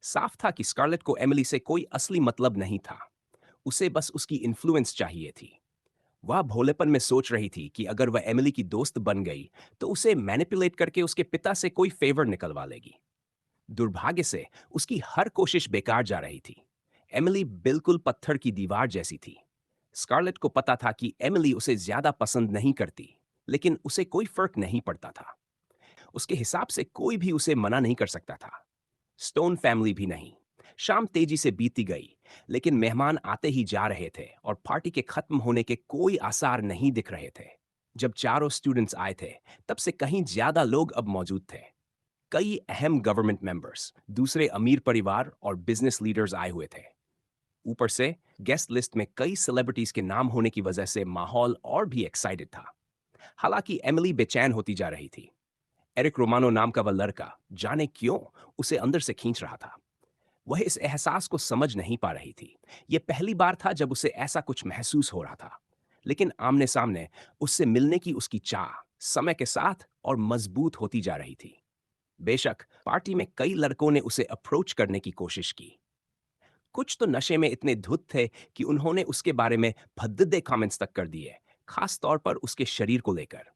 साफ था कि स्कारलेट को एमिली से कोई असली मतलब नहीं था। उसे बस उसकी इन्फ्लुएंस चाहिए थी। वह भोलेपन में सोच रही थी कि अगर वह एमिली की दोस्त बन गई तो उसे मैनिपुलेट करके उसके पिता से कोई फेवर निकलवा लेगी। दुर्भाग्य से उसकी हर कोशिश बेकार जा रही थी। एमिली बिल्कुल पत्थर की दीवार जैसी थी। स्कारलेट को पता था कि एमिली उसे ज्यादा पसंद नहीं करती, लेकिन उसे कोई फर्क नहीं पड़ता था। उसके हिसाब से कोई भी उसे मना नहीं कर सकता था। स्टोन फैमिली भी नहीं। शाम तेजी से बीती गई, लेकिन मेहमान आते ही जा रहे थे और पार्टी के खत्म होने के कोई आसार नहीं दिख रहे थे। जब चारों स्टूडेंट्स आए थे, तब से कहीं ज्यादा लोग अब मौजूद थे। कई अहम गवर्नमेंट मेंबर्स, दूसरे अमीर परिवार और बिजनेस लीडर्स आए हुए थे। ऊपर से गेस्ट लिस्ट में कई सेलिब्रिटीज के नाम होने की वजह से माहौल और भी एक्साइटेड था। हालांकि एमिली बेचैन होती जा रही थी। एरिक रोमानो नाम का वह लड़का जाने क्यों उसे अंदर से खींच रहा था। वह इस एहसास को समझ नहीं पा रही थी। यह पहली बार था जब उसे ऐसा कुछ महसूस हो रहा था। लेकिन आमने सामने उससे मिलने की उसकी चाह समय के साथ और मजबूत होती जा रही थी। बेशक पार्टी में कई लड़कों ने उसे अप्रोच करने की कोशिश की। कुछ तो नशे में इतने धुत थे कि उन्होंने उसके बारे में भद्दे कमेंट्स तक कर दिए, खास तौर पर उसके शरीर को लेकर।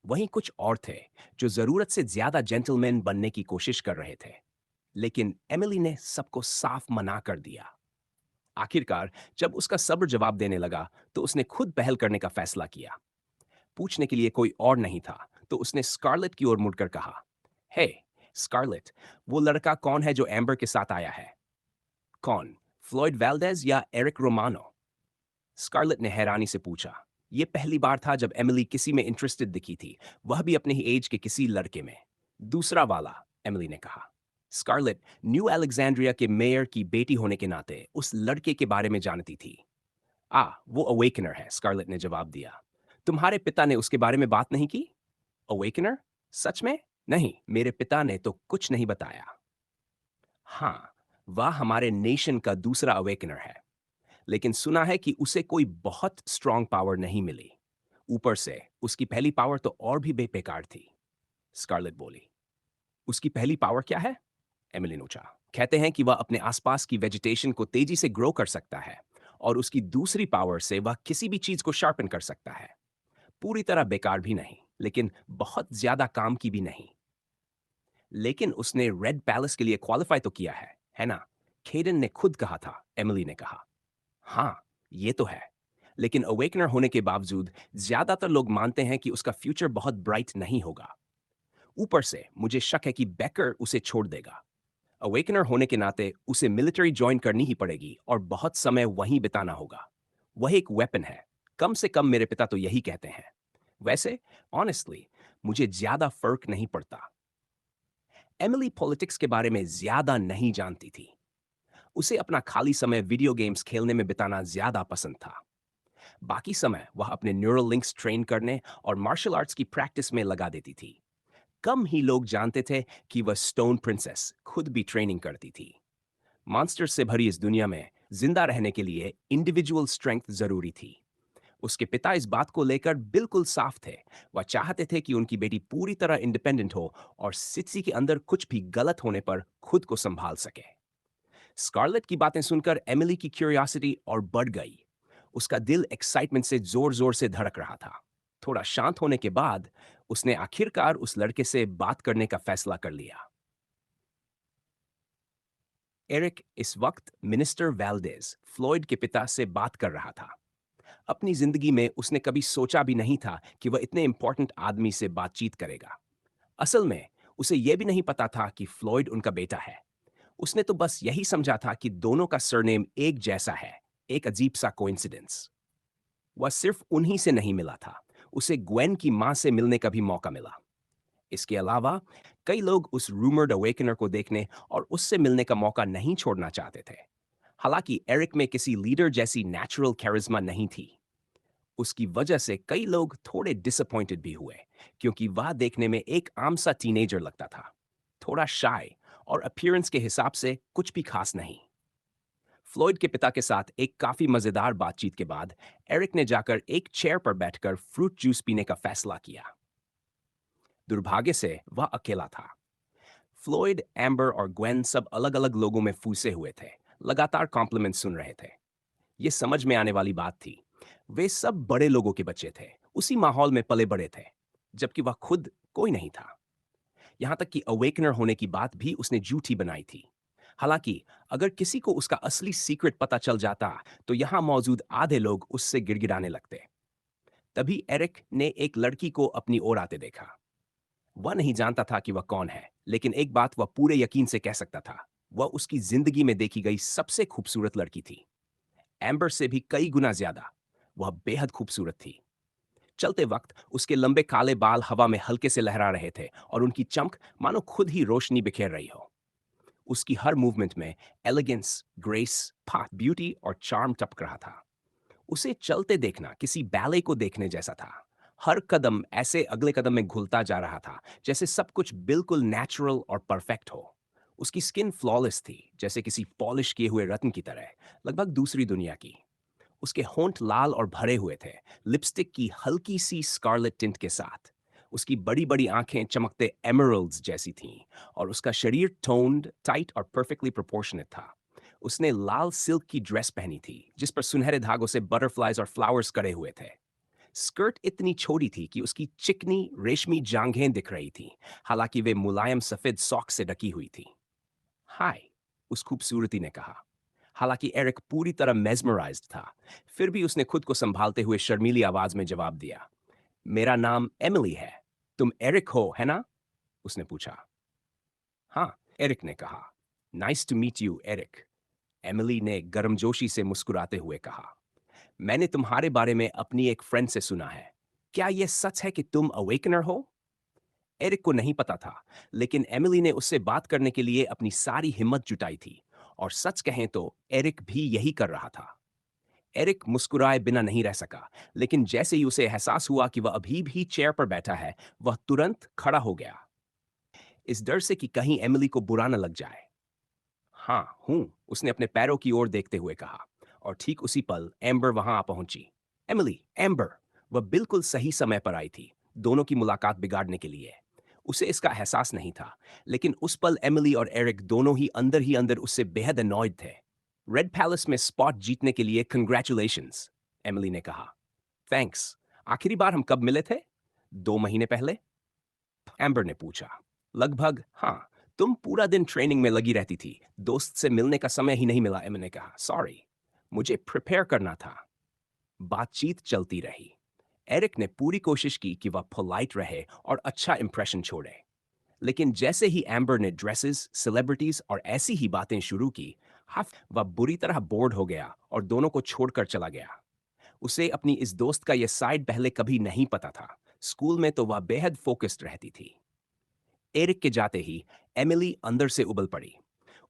वहीं कुछ और थे जो जरूरत से ज्यादा जेंटलमैन बनने की कोशिश कर रहे थे, लेकिन एमिली ने सबको साफ मना कर दिया। आखिरकार जब उसका सब्र जवाब देने लगा तो उसने खुद पहल करने का फैसला किया। पूछने के लिए कोई और नहीं था, तो उसने स्कारलेट की ओर मुड़कर कहा, हे स्कारलेट, वो लड़का कौन है जो एम्बर के साथ आया है? कौन, फ्लॉयड वेल्डेज या एरिक रोमानो? स्कारलेट ने हैरानी से पूछा। यह पहली बार था जब एमिली किसी में इंटरेस्टेड दिखी थी, वह भी अपने ही एज के किसी लड़के में। दूसरा वाला, एमिली ने कहा। स्कारलेट न्यू अलेक्जेंड्रिया के मेयर की बेटी होने के नाते उस लड़के के बारे में जानती थी। वो अवेकनर है, स्कारलेट ने जवाब दिया। तुम्हारे पिता ने उसके बारे में बात नहीं की? अवेकनर? सच में? नहीं, मेरे पिता ने तो कुछ नहीं बताया। हाँ, वह हमारे नेशन का दूसरा अवेकनर है, लेकिन सुना है कि उसे कोई बहुत स्ट्रांग पावर नहीं मिली। ऊपर से उसकी पहली पावर तो और भी बेकार थी। स्कारलेट बोली। उसकी पहली पावर क्या है? एमिली ने पूछा। कहते हैं कि वह अपने आसपास की वेजिटेशन को तेजी से ग्रो कर सकता है, और उसकी दूसरी पावर से वह किसी भी चीज को शार्पन कर सकता है। पूरी तरह बेकार भी नहीं, लेकिन बहुत ज्यादा काम की भी नहीं। लेकिन उसने रेड पैलेस के लिए क्वालिफाई तो किया है ना? खेडन ने खुद कहा था, एमिली ने कहा। हाँ, ये तो है। लेकिन अवेकनर होने के बावजूद ज्यादातर लोग मानते हैं कि उसका फ्यूचर बहुत ब्राइट नहीं होगा। ऊपर से मुझे शक है कि बेकर उसे छोड़ देगा। अवेकनर होने के नाते उसे मिलिट्री ज्वाइन करनी ही पड़ेगी और बहुत समय वहीं बिताना होगा। वह एक वेपन है। कम से कम मेरे पिता तो यही कहते हैं। वैसे ऑनेस्टली मुझे ज्यादा फर्क नहीं पड़ता। एमिली पॉलिटिक्स के बारे में ज्यादा नहीं जानती थी। उसे अपना खाली समय वीडियो गेम्स खेलने में बिताना ज्यादा पसंद था। बाकी समय वह अपने न्यूरल लिंक्स ट्रेन करने और मार्शल आर्ट्स की प्रैक्टिस में लगा देती थी। कम ही लोग जानते थे कि वह स्टोन प्रिंसेस खुद भी ट्रेनिंग करती थी। मॉन्स्टर से भरी इस दुनिया में जिंदा रहने के लिए इंडिविजुअल स्ट्रेंथ जरूरी थी। उसके पिता इस बात को लेकर बिल्कुल साफ थे। वह चाहते थे कि उनकी बेटी पूरी तरह इंडिपेंडेंट हो और सिटी के अंदर कुछ भी गलत होने पर खुद को संभाल सके। स्कारलेट की बातें सुनकर एमिली की क्यूरियोसिटी और बढ़ गई। उसका दिल एक्साइटमेंट से जोर जोर से धड़क रहा था। थोड़ा शांत होने के बाद उसने आखिरकार उस लड़के से बात करने का फैसला कर लिया। एरिक इस वक्त मिनिस्टर वेल्डेज फ्लॉयड के पिता से बात कर रहा था। अपनी जिंदगी में उसने कभी सोचा भी नहीं था कि वह इतने इंपॉर्टेंट आदमी से बातचीत करेगा। असल में उसे यह भी नहीं पता था कि फ्लॉयड उनका बेटा है। उसने तो बस यही समझा था कि दोनों का सरनेम एक जैसा है। एक अजीब सा कोइंसिडेंस। वह सिर्फ उन्हीं से नहीं मिला था, उसे ग्वेन की मां से मिलने का भी मौका मिला। इसके अलावा कई लोग उस रूमर्ड अवेकनर को देखने और उससे मिलने का मौका नहीं छोड़ना चाहते थे। हालांकि एरिक में किसी लीडर जैसी नेचुरल कैरिज्मा नहीं थी। उसकी वजह से कई लोग थोड़े डिसअपॉइंटेड भी हुए, क्योंकि वह देखने में एक आम सा टीनेजर लगता था, थोड़ा शाय और अपीयरेंस के हिसाब से कुछ भी खास नहीं। फ्लॉयड के पिता के साथ एक काफी मजेदार बातचीत के बाद एरिक ने जाकर एक चेयर पर बैठकर फ्रूट जूस पीने का फैसला किया। दुर्भाग्य से वह अकेला था। फ्लॉयड, एम्बर और ग्वेन सब अलग-अलग लोगों में फूसे हुए थे, लगातार कॉम्प्लीमेंट सुन रहे थे। ये समझ में आने वाली बात थी। वे सब बड़े लोगों के बच्चे थे, उसी माहौल में पले बड़े थे, जबकि वह खुद कोई नहीं था। यहाँ तक कि अवेकनर होने की बात भी उसने झूठी बनाई थी। हालांकि अगर किसी को उसका असली सीक्रेट पता चल जाता, तो यहाँ मौजूद आधे लोग उससे गिड़गिड़ाने लगते। तभी एरिक ने एक लड़की को अपनी ओर आते देखा। वह नहीं जानता था कि वह कौन है, लेकिन एक बात वह पूरे यकीन से कह सकता था, वह उसकी जिंदगी में देखी गई सबसे खूबसूरत लड़की थी। एम्बर से भी कई गुना ज्यादा। वह बेहद खूबसूरत थी। चलते वक्त उसके लंबे काले बाल हवा में हल्के से लहरा रहे थे और उनकी चमक मानो खुद ही रोशनी बिखेर रही हो। उसकी हर मूवमेंट में एलिगेंस, ग्रेस, ब्यूटी और चार्म टपक रहा था। उसे चलते देखना किसी बैले को देखने जैसा था। हर कदम ऐसे अगले कदम में घुलता जा रहा था, जैसे सब कुछ बिल्कुल नेचुरल और परफेक्ट हो। उसकी स्किन फ्लॉलेस थी, जैसे किसी पॉलिश किए हुए रत्न की तरह, लगभग दूसरी दुनिया की। उसके होंठ लाल और भरे हुए थे, लिपस्टिक की हल्की सी स्कारलेट टिंट के साथ। उसकी बड़ी बड़ी आंखें चमकते एमरल्ड्स जैसी थीं और उसका शरीर टोन्ड, टाइट और परफेक्टली प्रोपोर्शनेट था। उसने लाल सिल्क की ड्रेस पहनी थी, जिस पर सुनहरे धागों से बटरफ्लाइज और फ्लावर्स करे हुए थे। स्कर्ट इतनी छोटी थी कि उसकी चिकनी रेशमी जांघें दिख रही थीं, हालांकि वे मुलायम सफेद सॉक्स से ढकी हुई थी। हाय, उस खूबसूरती ने कहा। हालांकि एरिक पूरी तरह मेस्मराइज्ड था, फिर भी उसने खुद को संभालते हुए शर्मीली आवाज में जवाब दिया। मेरा नाम एमिली है। तुम एरिक हो, है ना? उसने पूछा। हाँ, एरिक ने कहा। Nice to meet you, Eric. Emily ने गर्मजोशी से मुस्कुराते हुए कहा। मैंने तुम्हारे बारे में अपनी एक फ्रेंड से सुना है। क्या यह सच है कि तुम अवेकनर हो? एरिक को नहीं पता था, लेकिन एमिली ने उससे बात करने के लिए अपनी सारी हिम्मत जुटाई थी, और सच कहें तो एरिक भी यही कर रहा था। एरिक मुस्कुराए बिना नहीं रह सका, लेकिन जैसे ही उसे एहसास हुआ कि वह अभी भी चेयर पर बैठा है, वह तुरंत खड़ा हो गया, इस डर से कि कहीं एमिली को बुरा न लग जाए। हाँ, हूं, उसने अपने पैरों की ओर देखते हुए कहा, और ठीक उसी पल एम्बर वहां आ पहुंची। Emily, amber! वह बिल्कुल सही समय पर आई थी, दोनों की मुलाकात बिगाड़ने के लिए। उसे इसका एहसास नहीं था, लेकिन उस पल एमिली और एरिक दोनों ही अंदर उससे बेहद अनॉयड थे। रेड पैलेस में स्पॉट जीतने के लिए कंग्रेचुलेशंस, एमिली ने कहा। थैंक्स। आखिरी बार हम कब मिले थे? 2 महीने पहले? एम्बर ने पूछा। लगभग, हाँ। तुम पूरा दिन ट्रेनिंग में लगी रहती थी, दोस्त से मिलने का समय ही नहीं मिला, एमिली ने कहा। सॉरी, मुझे प्रिपेयर करना था। बातचीत चलती रही। एरिक ने पूरी कोशिश की कि वह पोलाइट रहे और अच्छा इंप्रेशन छोड़े, लेकिन जैसे ही एम्बर ने ड्रेसेस, सेलिब्रिटीज और ऐसी ही बातें शुरू की, वह बुरी तरह बोर्ड हो गया और दोनों को छोड़कर चला गया। उसे अपनी इस दोस्त का यह साइड पहले कभी नहीं पता था। स्कूल में तो वह बेहद फोकस्ड रहती थी। एरिक के जाते ही एमिली अंदर से उबल पड़ी।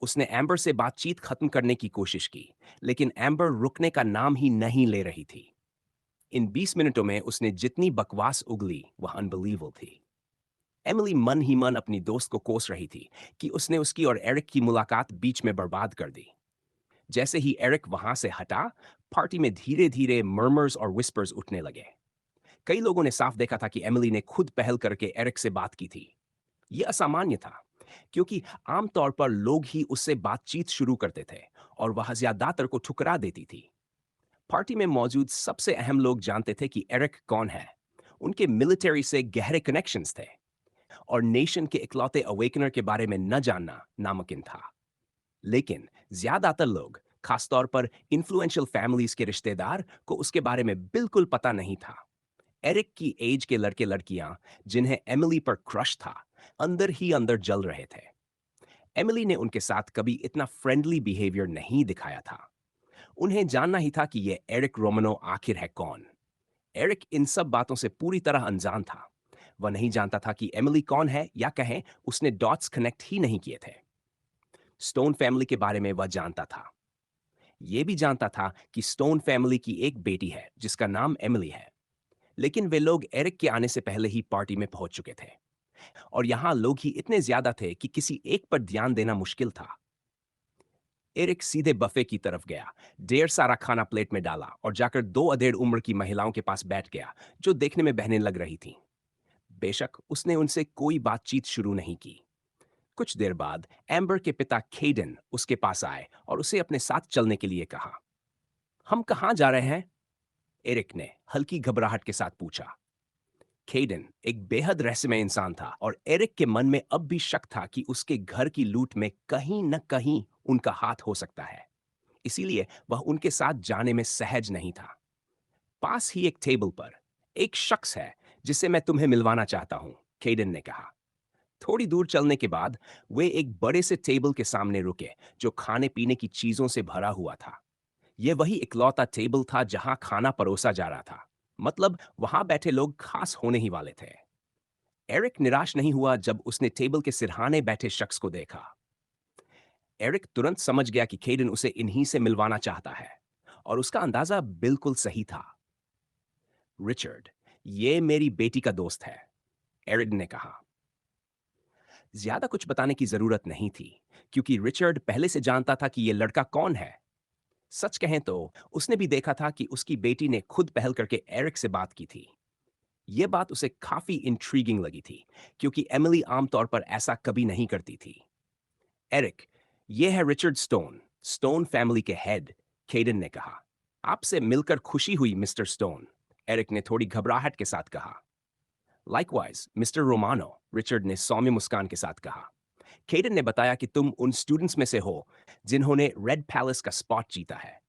उसने एम्बर से बातचीत खत्म करने की कोशिश की, लेकिन एम्बर रुकने का नाम ही नहीं ले रही थी। इन 20 मिनटों में उसने जितनी बकवास उगली, वह अनबिलीवेबल थी। एमिली मन ही मन अपनी दोस्त को कोस रही थी कि उसने उसकी और एरिक की मुलाकात बीच में बर्बाद कर दी। जैसे ही एरिक वहां से हटा, पार्टी में धीरे धीरे मर्मर्स और विस्पर्स उठने लगे। कई लोगों ने साफ देखा था कि एमिली ने खुद पहल करके एरिक से बात की थी। यह असामान्य था, क्योंकि आमतौर पर लोग ही उससे बातचीत शुरू करते थे और वह ज्यादातर को ठुकरा देती थी। पार्टी में मौजूद सबसे अहम लोग जानते थे कि एरिक कौन है। उनके मिलिट्री से गहरे कनेक्शंस थे, और नेशन के इकलौते अवेकनर के बारे में न जानना नामुमकिन था। लेकिन ज्यादातर लोग, खासतौर पर इन्फ्लुएंशियल फैमिलीज के रिश्तेदार, को उसके बारे में बिल्कुल पता नहीं था। एरिक की एज के लड़के लड़कियां जिन्हें एमिली पर क्रश था, अंदर ही अंदर जल रहे थे। एमिली ने उनके साथ कभी इतना फ्रेंडली बिहेवियर नहीं दिखाया था। उन्हें जानना ही था कि ये एरिक रोमनो आखिर है कौन। एरिक इन सब बातों से पूरी तरह अनजान था। वह नहीं जानता था कि एमिली कौन है, या कहें उसने डॉट्स कनेक्ट ही नहीं किए थे। स्टोन फैमिली के बारे में वह जानता था। यह भी जानता था कि स्टोन फैमिली की एक बेटी है जिसका नाम एमिली है। लेकिन वे लोग एरिक के आने से पहले ही पार्टी में पहुंच चुके थे, और यहां लोग ही इतने ज्यादा थे कि किसी एक पर ध्यान देना मुश्किल था। एरिक सीधे बफे की तरफ गया, ढेर सारा खाना प्लेट में डाला और जाकर दो अधेड़ उम्र की महिलाओं के पास बैठ गया जो देखने में बहनें लग रही थीं। बेशक उसने उनसे कोई बातचीत शुरू नहीं की। कुछ देर बाद एम्बर के पिता केडन उसके पास आए और उसे अपने साथ चलने के लिए कहा। हम कहाँ जा रहे हैं? एरिक ने हल्की घबराहट के साथ पूछा। केडन एक बेहद रहस्यमय इंसान था, और एरिक के मन में अब भी शक था कि उसके घर की लूट में कहीं न कहीं उनका हाथ हो सकता है। इसीलिए वह उनके साथ जाने में सहज नहीं था। पास ही एक टेबल पर एक शख्स है जिसे मैं तुम्हें मिलवाना चाहता हूं, केडन ने कहा। थोड़ी दूर चलने के बाद वे एक बड़े से टेबल के सामने रुके जो खाने पीने की चीजों से भरा हुआ था। यह वही इकलौता टेबल था जहां खाना परोसा जा रहा था। मतलब वहां बैठे लोग खास होने ही वाले थे। एरिक निराश नहीं हुआ जब उसने टेबल के सिरहाने बैठे शख्स को देखा। एरिक तुरंत समझ गया कि केडन उसे इन्हीं से मिलवाना चाहता है, और उसका अंदाजा बिल्कुल सही था। रिचर्ड, ये मेरी बेटी का दोस्त है, एरिक ने कहा। ज्यादा कुछ बताने की जरूरत नहीं थी, क्योंकि रिचर्ड पहले से जानता था कि यह लड़का कौन है। सच कहें तो उसने भी देखा था कि उसकी बेटी ने खुद पहल करके एरिक से बात की थी। यह बात उसे काफी इंट्रीगिंग लगी थी, क्योंकि एमिली आमतौर पर ऐसा कभी नहीं करती थी। एरिक, यह है रिचर्ड स्टोन, स्टोन फैमिली के हेड, केडन ने कहा। आपसे मिलकर खुशी हुई मिस्टर स्टोन, एरिक ने थोड़ी घबराहट के साथ कहा। लाइकवाइज मिस्टर रोमानो, रिचर्ड ने सौम्य मुस्कान के साथ कहा। केडन ने बताया कि तुम उन स्टूडेंट्स में से हो जिन्होंने रेड पैलेस का स्पॉट जीता है।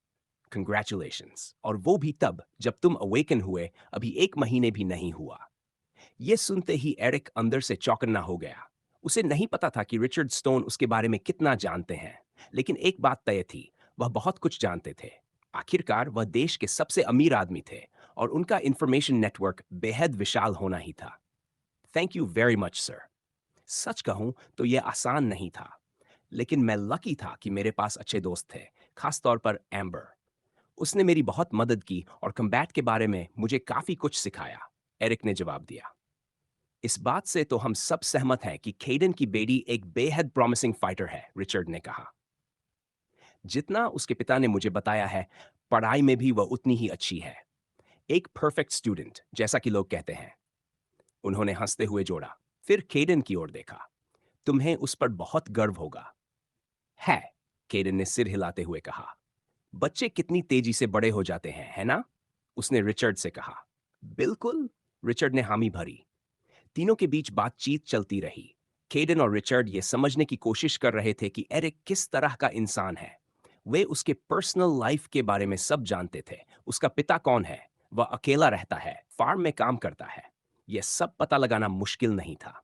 कंग्रेचुलेशंस, और वो भी तब जब तुम अवेकन हुए अभी 1 महीने भी नहीं हुआ। यह सुनते ही एरिक अंदर से चौकन्ना हो गया। उसे नहीं पता था कि रिचर्ड स्टोन उसके बारे में कितना जानते हैं, लेकिन एक बात तय थी, वह बहुत कुछ जानते थे। आखिरकार वह देश के सबसे अमीर आदमी थे, और उनका इंफॉर्मेशन नेटवर्क बेहद विशाल होना ही था। Thank you very much sir. सच कहूं तो यह आसान नहीं था, लेकिन मैं लकी था कि मेरे पास अच्छे दोस्त थे, खासतौर पर एम्बर। उसने मेरी बहुत मदद की और कम्बैट के बारे में मुझे काफी कुछ सिखाया, एरिक ने जवाब दिया। इस बात से तो हम सब सहमत हैं कि केडन की बेटी एक बेहद प्रॉमिसिंग फाइटर है, रिचर्ड ने कहा। जितना उसके पिता ने मुझे बताया है, पढ़ाई में भी वह उतनी ही अच्छी है। एक परफेक्ट स्टूडेंट, जैसा कि लोग कहते हैं, उन्होंने हंसते हुए जोड़ा। फिर केडन की ओर देखा। तुम्हें उस पर बहुत गर्व होगा। है, केडन ने सिर हिलाते हुए कहा। बच्चे कितनी तेजी से बड़े हो जाते हैं, है ना? उसने रिचर्ड से कहा। बिल्कुल, रिचर्ड ने हामी भरी। तीनों के बीच बातचीत चलती रही। केडन और रिचर्ड ये समझने की कोशिश कर रहे थे कि एरिक किस तरह का इंसान है। वे उसके पर्सनल लाइफ के बारे में सब जानते थे। उसका पिता कौन है, वह अकेला रहता है, फार्म में काम करता है। यह सब पता लगाना मुश्किल नहीं था।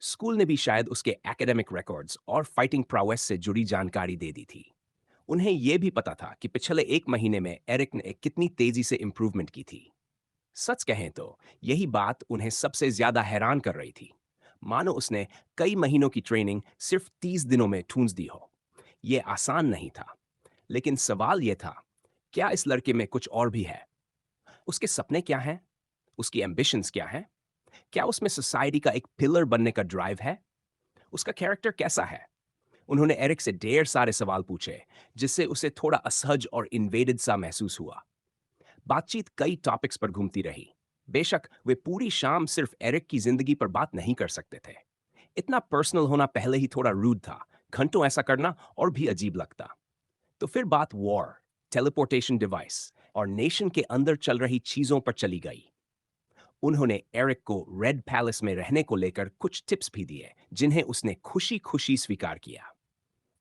स्कूल ने भी शायद उसके एकेडमिक रिकॉर्ड्स और फाइटिंग प्रोवेस से जुड़ी जानकारी दे दी थी। उन्हें यह भी पता था कि पिछले 1 महीने में एरिक ने कितनी तेजी से इंप्रूवमेंट की थी। सच कहें तो यही बात उन्हें सबसे ज्यादा हैरान कर रही थी। मानो उसने कई महीनों की ट्रेनिंग सिर्फ 30 दिनों में ठूंस दी हो। यह आसान नहीं था, लेकिन सवाल यह था, क्या इस लड़के में कुछ और भी है? उसके सपने क्या हैं? उसकी एम्बिशंस क्या हैं? क्या उसमें सोसाइटी का एक पिलर बनने का ड्राइव है? उसका कैरेक्टर कैसा है? उन्होंने एरिक से ढेर सारे सवाल पूछे, जिससे उसे थोड़ा असहज और इन्वेडेड सा महसूस हुआ। बातचीत कई टॉपिक्स पर घूमती रही। बेशक वे पूरी शाम सिर्फ एरिक की जिंदगी पर बात नहीं कर सकते थे। इतना पर्सनल होना पहले ही थोड़ा रूड था, घंटों ऐसा करना और भी अजीब लगता। तो फिर बात वॉर, टेलीपोर्टेशन डिवाइस और नेशन के अंदर चल रही चीजों पर चली गई। उन्होंने एरिक को रेड पैलेस में रहने को लेकर कुछ टिप्स भी दिए, जिन्हें उसने खुशी खुशी स्वीकार किया।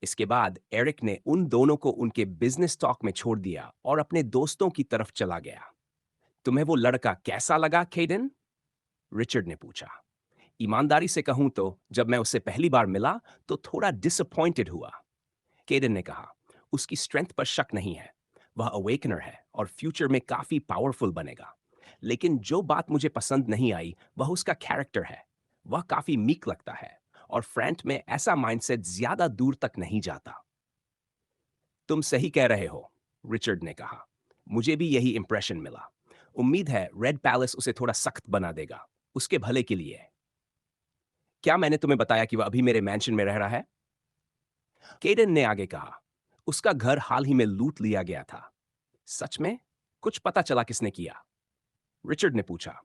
इसके बाद एरिक ने उन दोनों को उनके बिजनेस टॉक में छोड़ दिया और अपने दोस्तों की तरफ चला गया। तुम्हें वो लड़का कैसा लगा, केडन? रिचर्ड ने पूछा। ईमानदारी से कहूं तो जब मैं उससे पहली बार मिला तो थोड़ा डिसअपॉइंटेड हुआ, केडन ने कहा। उसकी स्ट्रेंथ पर शक नहीं है, वह अवेकनर है और फ्यूचर में काफी पावरफुल बनेगा। लेकिन जो बात मुझे पसंद नहीं आई वह उसका कैरेक्टर है। वह काफी मीक लगता है और फ्रंट में ऐसा माइंडसेट ज्यादा दूर तक नहीं जाता। तुम सही कह रहे हो, रिचर्ड ने कहा। मुझे भी यही इंप्रेशन मिला। उम्मीद है रेड पैलेस उसे थोड़ा सख्त बना देगा, उसके भले के लिए। क्या मैंने तुम्हें बताया कि वह अभी मेरे मैंशन में रह रहा है? केडन ने आगे कहा। उसका घर हाल ही में लूट लिया गया था। सच में? कुछ पता चला किसने किया? रिचर्ड ने पूछा।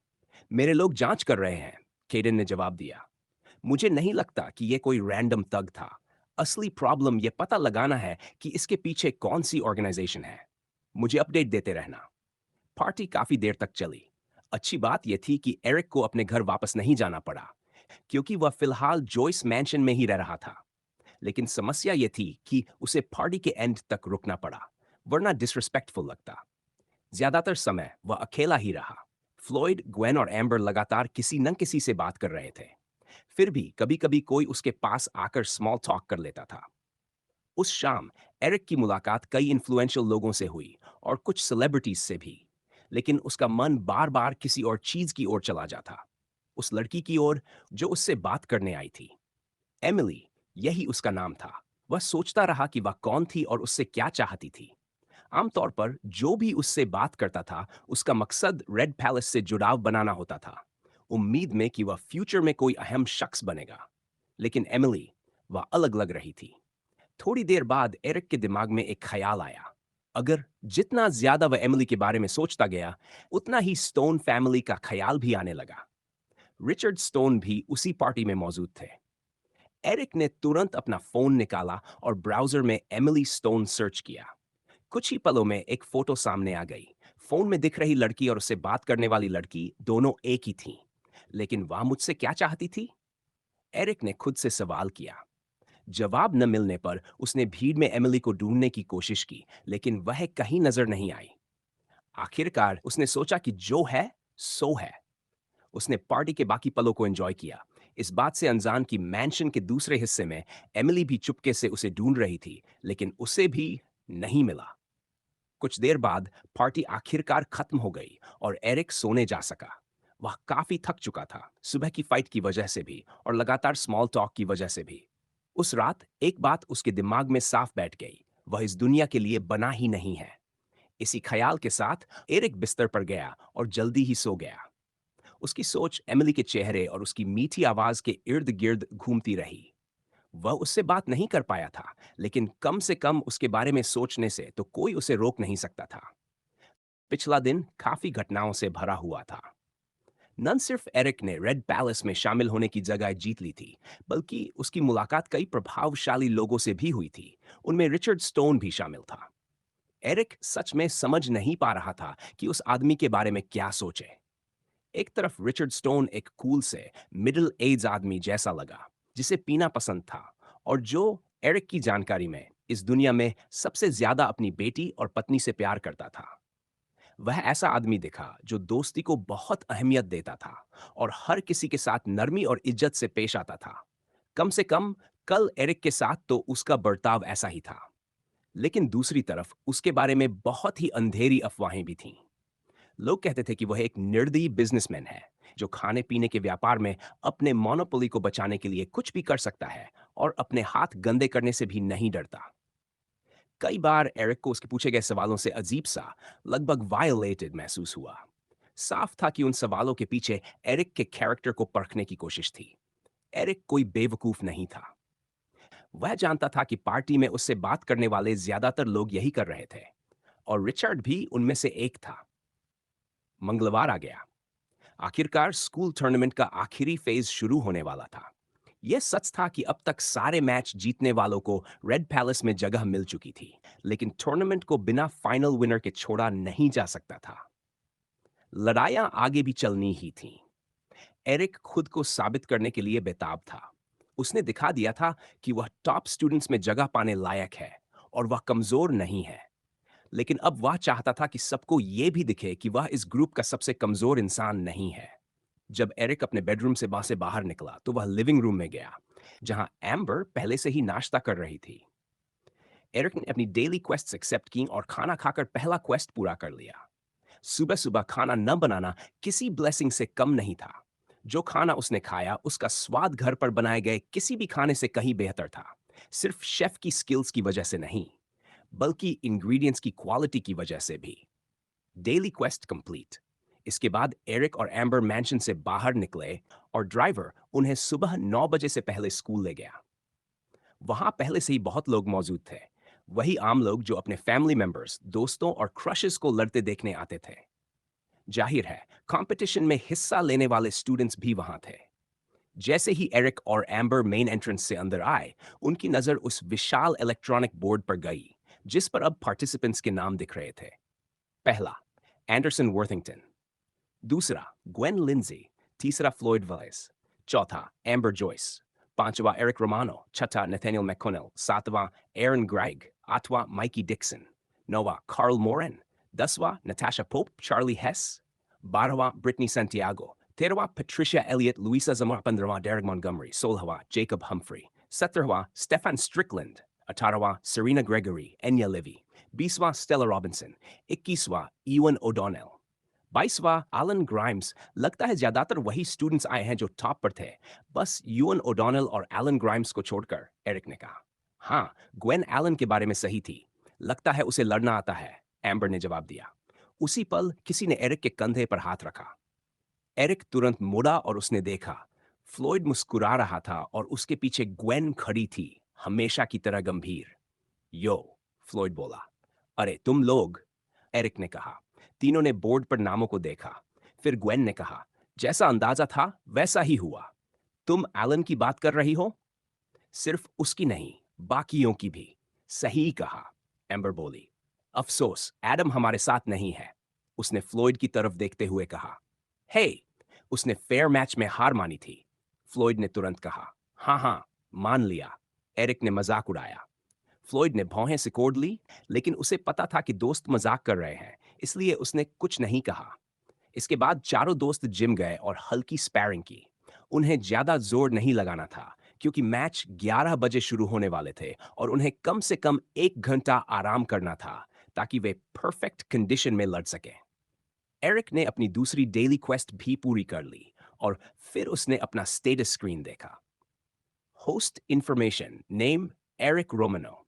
मेरे लोग जांच कर रहे हैं, केडन ने जवाब दिया। मुझे नहीं लगता कि यह कोई रैंडम तग था। असली प्रॉब्लम यह पता लगाना है कि इसके पीछे कौन सी ऑर्गेनाइजेशन है। मुझे अपडेट देते रहना। पार्टी काफी देर तक चली। अच्छी बात यह थी कि एरिक को अपने घर वापस नहीं जाना पड़ा, क्योंकि वह फिलहाल जॉयस मैंशन में ही रह रहा था। लेकिन समस्या यह थी कि उसे पार्टी के एंड तक रुकना पड़ा, वरना डिसरिस्पेक्टफुल लगता। ज्यादातर समय वह अकेला ही रहा। फ्लॉयड, ग्वेन और एम्बर लगातार किसी न किसी से बात कर रहे थे। फिर भी कभी-कभी कोई उसके पास आकर स्मॉल टॉक कर लेता था। उस शाम एरिक की मुलाकात कई इन्फ्लुएंशियल लोगों से हुई और कुछ सेलिब्रिटीज से भी। लेकिन उसका मन बार-बार किसी और चीज की ओर चला जाता। उस लड़की की ओर जो उससे बात करने आई थी। एमिली, यही उसका नाम था। वह सोचता रहा कि वह कौन थी और उससे क्या चाहती थी। आमतौर पर जो भी उससे बात करता था उसका मकसद रेड पैलेस से जुड़ाव बनाना होता था, उम्मीद में कि वह फ्यूचर में कोई अहम शख्स बनेगा। लेकिन एमिली, वह अलग लग रही थी। थोड़ी देर बाद एरिक के दिमाग में एक ख्याल आया। अगर जितना ज्यादा वह एमिली के बारे में सोचता गया, उतना ही स्टोन फैमिली का ख्याल भी आने लगा। रिचर्ड स्टोन भी उसी पार्टी में मौजूद थे। एरिक ने तुरंत अपना फोन निकाला और ब्राउजर में एमिली स्टोन सर्च किया। कुछ ही पलों में एक फोटो सामने आ गई। फोन में दिख रही लड़की और उससे बात करने वाली लड़की दोनों एक ही थीं। लेकिन वह मुझसे क्या चाहती थी? एरिक ने खुद से सवाल किया। जवाब न मिलने पर उसने भीड़ में एमिली को ढूंढने की कोशिश की, लेकिन वह कहीं नजर नहीं आई। आखिरकार उसने सोचा कि जो है सो है। उसने पार्टी के बाकी पलों को एंजॉय किया, इस बात से अनजान कि मैंशन के दूसरे हिस्से में एमिली भी चुपके से उसे ढूंढ रही थी, लेकिन उसे भी नहीं मिला। कुछ देर बाद पार्टी आखिरकार खत्म हो गई और एरिक सोने जा सका। वह काफी थक चुका था, सुबह की फाइट की वजह से भी और लगातार स्मॉल टॉक की वजह से भी। उस रात एक बात उसके दिमाग में साफ बैठ गई, वह इस दुनिया के लिए बना ही नहीं है। इसी ख्याल के साथ एरिक बिस्तर पर गया और जल्दी ही सो गया। उसकी सोच एमिली के चेहरे और उसकी मीठी आवाज के इर्द गिर्द घूमती रही। वह उससे बात नहीं कर पाया था, लेकिन कम से कम उसके बारे में सोचने से तो कोई उसे रोक नहीं सकता था। पिछला दिन काफी घटनाओं से भरा हुआ था। न सिर्फ एरिक ने रेड पैलेस में शामिल होने की जगह जीत ली थी, बल्कि उसकी मुलाकात कई प्रभावशाली लोगों से भी हुई थी। उनमें रिचर्ड स्टोन भी शामिल था। एरिक सच में समझ नहीं पा रहा था कि उस आदमी के बारे में क्या सोचे। एक तरफ रिचर्ड स्टोन एक कूल से मिडिल एज आदमी जैसा लगा, जिसे पीना पसंद था और जो एरिक की जानकारी में इस दुनिया में सबसे ज्यादा अपनी बेटी और पत्नी से प्यार करता था। वह ऐसा आदमी दिखा जो दोस्ती को बहुत अहमियत देता था और हर किसी के साथ नरमी और इज्जत से पेश आता था। कम से कम कल एरिक के साथ तो उसका बर्ताव ऐसा ही था। लेकिन दूसरी तरफ उसके बारे में बहुत ही अंधेरी अफवाहें भी थीं। लोग कहते थे कि वह एक निर्दयी बिजनेसमैन है, जो खाने पीने के व्यापार में अपने मोनोपोली को बचाने के लिए कुछ भी कर सकता है और अपने हाथ गंदे करने से भी नहीं डरता। कई बार एरिक को उसके पूछे गए सवालों से अजीब सा, लगभग वायोलेटेड महसूस हुआ। साफ था कि उन सवालों के पीछे एरिक के कैरेक्टर को परखने की कोशिश थी। एरिक कोई बेवकूफ नहीं था। वह जानता था कि पार्टी में उससे बात करने वाले ज्यादातर लोग यही कर रहे थे और रिचर्ड भी उनमें से एक था। मंगलवार आ गया। आखिरकार स्कूल टूर्नामेंट का आखिरी फेज शुरू होने वाला था। यह सच था कि अब तक सारे मैच जीतने वालों को रेड पैलेस में जगह मिल चुकी थी, लेकिन टूर्नामेंट को बिना फाइनल विनर के छोड़ा नहीं जा सकता था। लड़ाइयां आगे भी चलनी ही थीं। एरिक खुद को साबित करने के लिए बेताब था। उसने दिखा दिया था कि वह टॉप स्टूडेंट्स में जगह पाने लायक है और वह कमजोर नहीं है। लेकिन अब वह चाहता था कि सबको यह भी दिखे कि वह इस ग्रुप का सबसे कमजोर इंसान नहीं है। जब एरिक अपने बेडरूम से बाहर निकला तो वह लिविंग रूम में गया, जहां एम्बर पहले से ही नाश्ता कर रही थी। एरिक ने अपनी डेली क्वेस्ट एक्सेप्ट की और खाना खाकर पहला क्वेस्ट पूरा कर लिया। सुबह सुबह खाना न बनाना किसी ब्लेसिंग से कम नहीं था। जो खाना उसने खाया उसका स्वाद घर पर बनाए गए किसी भी खाने से कहीं बेहतर था। सिर्फ शेफ की स्किल्स की वजह से नहीं, बल्कि इंग्रेडिएंट्स की क्वालिटी की वजह से भी। Daily quest complete. इसके बाद एरिक और एम्बर मैंशन से बाहर निकले और ड्राइवर उन्हें सुबह 9 बजे से पहले स्कूल ले गया। वहां पहले से ही बहुत लोग मौजूद थे, वही आम लोग जो अपने फैमिली मेंबर्स, दोस्तों और क्रशेस को लड़ते देखने आते थे। जाहिर है, कंपटीशन में हिस्सा लेने वाले स्टूडेंट्स भी वहां थे। जैसे ही एरिक और एम्बर मेन एंट्रेंस से अंदर आए, उनकी नजर उस विशाल इलेक्ट्रॉनिक बोर्ड पर गई, जिस पर अब पार्टिसिपेंट्स के नाम दिख रहे थे। पहला, एंडरसन वर्थिंगटन। दूसरा, ग्वेन लिंजी। तीसरा, फ्लोइड वलेस। चौथा, एम्बर जॉयस। पांचवा, एरिक रोमानो। छठा, नथानियल मैकोनेल। सातवां, एरन ग्राइग। आठवां, माइकी डिक्सन। नौवां, कार्ल मोरेन। 10वां, नताशा पोप, चार्ली हेस। 12वां, ब्रिटनी सेंटियागो। 13वां, पेट्रिशिया एलियट, लुइसा जमर। 15वां, डेरिक मॉन्टगोमरी। 16वां, जेकब हम्फ्री। 17वां, स्टेफन स्ट्रिकलैंड। 18वां, सेरेना ग्रेगरी, एन्या लेवी। 20वां, स्टेला रॉबिन्सन। 21वां, इवन ओडोनेल। 22वां, एलन ग्राइम्स। लगता है ज्यादातर वही स्टूडेंट्स आए हैं जो टॉप पर थे, बस यूएन ओडोनेल और एलन ग्राइम्स को छोड़कर, एरिक ने कहा। हाँ, ग्वेन एलन के बारे में सही थी। लगता है उसे लड़ना आता है, एम्बर ने जवाब दिया। उसी पल किसी ने एरिक के कंधे पर हाथ रखा। एरिक तुरंत मुड़ा और उसने देखा, फ्लोइड मुस्कुरा रहा था और उसके पीछे ग्वेन खड़ी थी, हमेशा की तरह गंभीर। यो, फ्लोइड बोला। अरे तुम लोग, एरिक ने कहा। तीनों ने बोर्ड पर नामों को देखा। फिर ग्वेन ने कहा, जैसा अंदाजा था वैसा ही हुआ। तुम एलन की बात कर रही हो? सिर्फ उसकी नहीं, बाकियों की भी। सही कहा, एम्बर बोली। अफसोस एडम हमारे साथ नहीं है, उसने फ्लोइड की तरफ देखते हुए कहा। हे, उसने फेयर मैच में हार मानी थी, फ्लोइड ने तुरंत कहा। हाँ हाँ, मान लिया, एरिक ने मजाक उड़ाया। फ्लोइड ने भौहें सिकोड़ ली, लेकिन उसे पता था कि दोस्त मजाक कर रहे हैं, इसलिए उसने कुछ नहीं कहा। इसके बाद चारों दोस्त जिम गए और हल्की स्पैरिंग की। उन्हें ज्यादा जोर नहीं लगाना था, क्योंकि मैच 11 बजे शुरू होने वाले थे और उन्हें कम से कम 1 घंटा आराम करना था, ताकि वे परफेक्ट कंडीशन में लड़ सकें। एरिक ने अपनी दूसरी डेली क्वेस्ट भी पूरी कर ली और फिर उसने अपना स्टेटस स्क्रीन देखा। Host information, name Eric Romano.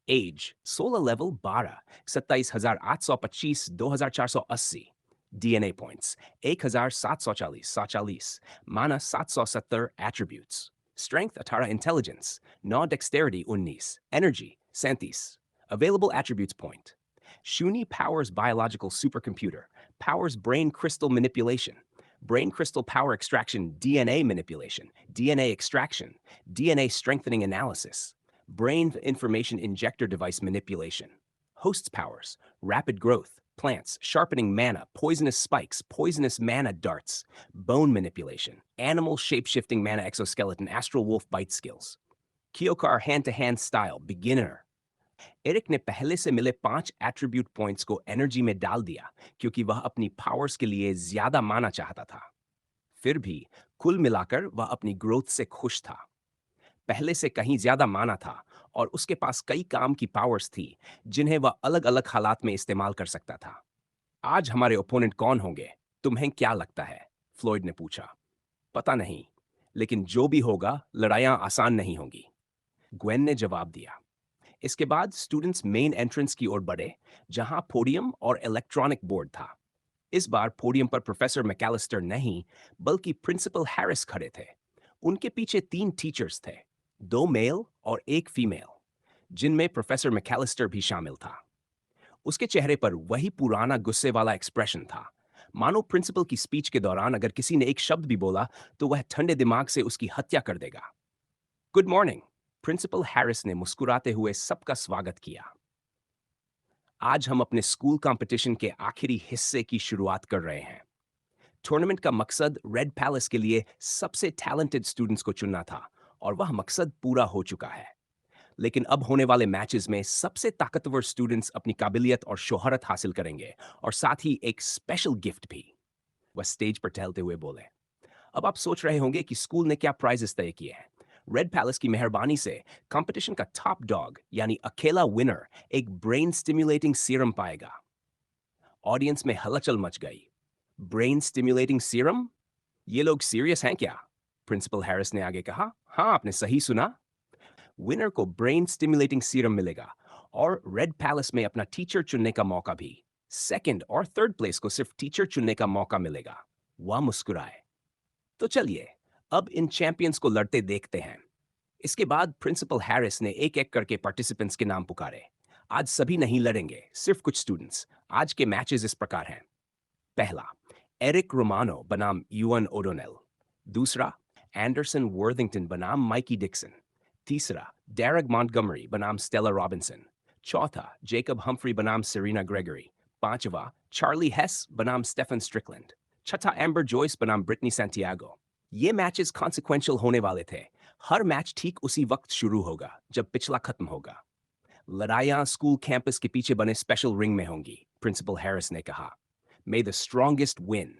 Age 16 level 12, 27,825, 2,480। DNA points 1,740, 140। Mana 770। Attributes, strength 18, intelligence 9, dexterity 19, energy 37। Available attributes point. Shuni powers biological supercomputer, powers brain crystal manipulation, brain crystal power extraction, DNA manipulation, DNA extraction, DNA strengthening analysis, brain information injector device manipulation. Hosts powers, rapid growth, plants, sharpening mana, poisonous spikes, poisonous mana darts, bone manipulation, animal shape-shifting mana exoskeleton, astral wolf bite skills. Kyokar hand-to-hand style, beginner. Eric ने पहले से मिले 5 एट्रीब्यूट पॉइंट्स को एनर्जी में डाल दिया, क्योंकि वह अपनी पावर्स के लिए ज्यादा माना चाहता था। फिर भी कुल मिलाकर वह अपनी ग्रोथ से खुश था। पहले से कहीं ज्यादा माना था और उसके पास कई काम की पावर्स थी, जिन्हें वह अलग-अलग हालात में इस्तेमाल कर सकता था। आज हमारे ओपोनेंट कौन होंगे? तुम्हें क्या लगता है? फ्लोइड ने पूछा। पता नहीं, लेकिन जो भी होगा, लड़ाइयां आसान नहीं होंगी, ग्वेन ने जवाब दिया। इसके बाद स्टूडेंट्स मेन एंट्रेंस की ओर बढ़े, जहां पोडियम और इलेक्ट्रॉनिक बोर्ड था। इस बार पोडियम पर प्रोफेसर मैकेलिस्टर नहीं, बल्कि प्रिंसिपल हैरिस खड़े थे। उनके पीछे 3 टीचर्स थे, 2 मेल और 1 फीमेल, जिनमें प्रोफेसर मैकेलिस्टर भी शामिल था। उसके चेहरे पर वही पुराना गुस्से वाला एक्सप्रेशन था, मानो प्रिंसिपल की स्पीच के दौरान अगर किसी ने एक शब्द भी बोला तो वह ठंडे दिमाग से उसकी हत्या कर देगा। गुड मॉर्निंग, प्रिंसिपल हैरिस ने मुस्कुराते हुए सबका स्वागत किया। आज हम अपने स्कूल कंपटीशन के आखिरी हिस्से की शुरुआत कर रहे हैं। टूर्नामेंट का मकसद रेड पैलेस के लिए सबसे टैलेंटेड स्टूडेंट्स को चुनना था और वह मकसद पूरा हो चुका है। लेकिन अब होने वाले मैचेस में सबसे ताकतवर स्टूडेंट्स अपनी काबिलियत और शोहरत हासिल करेंगे और साथ ही एक स्पेशल गिफ्ट भी। वह स्टेज पर टहलते हुए बोले। अब आप सोच रहे होंगे कि स्कूल ने क्या प्राइजेस तय किए हैं। रेड पैलेस की मेहरबानी से कंपटीशन का टॉप डॉग यानी अकेला विनर एक ब्रेन स्टिमुलेटिंग सीरम पाएगा। ऑडियंस में हलचल मच गई। Brain stimulating serum? ये लोग सीरियस हैं क्या? प्रिंसिपल हैरिस ने आगे कहा। हाँ, आपने सही सुना। विनर को ब्रेन स्टिमुलेटिंग सीरम मिलेगा और रेड पैलेस में अपना टीचर चुनने का मौका भी। सेकंड और थर्ड प्लेस को सिर्फ टीचर चुनने का मौका मिलेगा। वह मुस्कुराए। तो चलिए, अब इन चैंपियंस को लड़ते देखते हैं। इसके बाद प्रिंसिपल हैरिस ने एक एक करके पार्टिसिपेंट्स के नाम पुकारे। आज सभी नहीं लड़ेंगे, सिर्फ कुछ स्टूडेंट्स। आज के मैचेस इस प्रकार हैं। पहला, एरिक रोमानो बनाम यूएन ओडोनेल। दूसरा, एंडरसन वर्थिंगटन बनाम माइकी डिक्सन। तीसरा, डेरेक मॉन्टगमरी बनाम स्टेला रॉबिन्सन। चौथा, जेकब हम्फ्री बनाम सेरेना ग्रेगरी। पांचवा, चार्ली हेस बनाम स्टेफन स्ट्रिकलैंड। छठा, एम्बर जॉयस बनाम ब्रिटनी सैंटियागो। ये मैचेस कॉन्सिक्वेंशियल होने वाले थे। हर मैच ठीक उसी वक्त शुरू होगा जब पिछला खत्म होगा। लड़ाइयां स्कूल कैंपस के पीछे बने स्पेशल रिंग में होंगी, प्रिंसिपल हैरिस ने कहा। May the strongest win.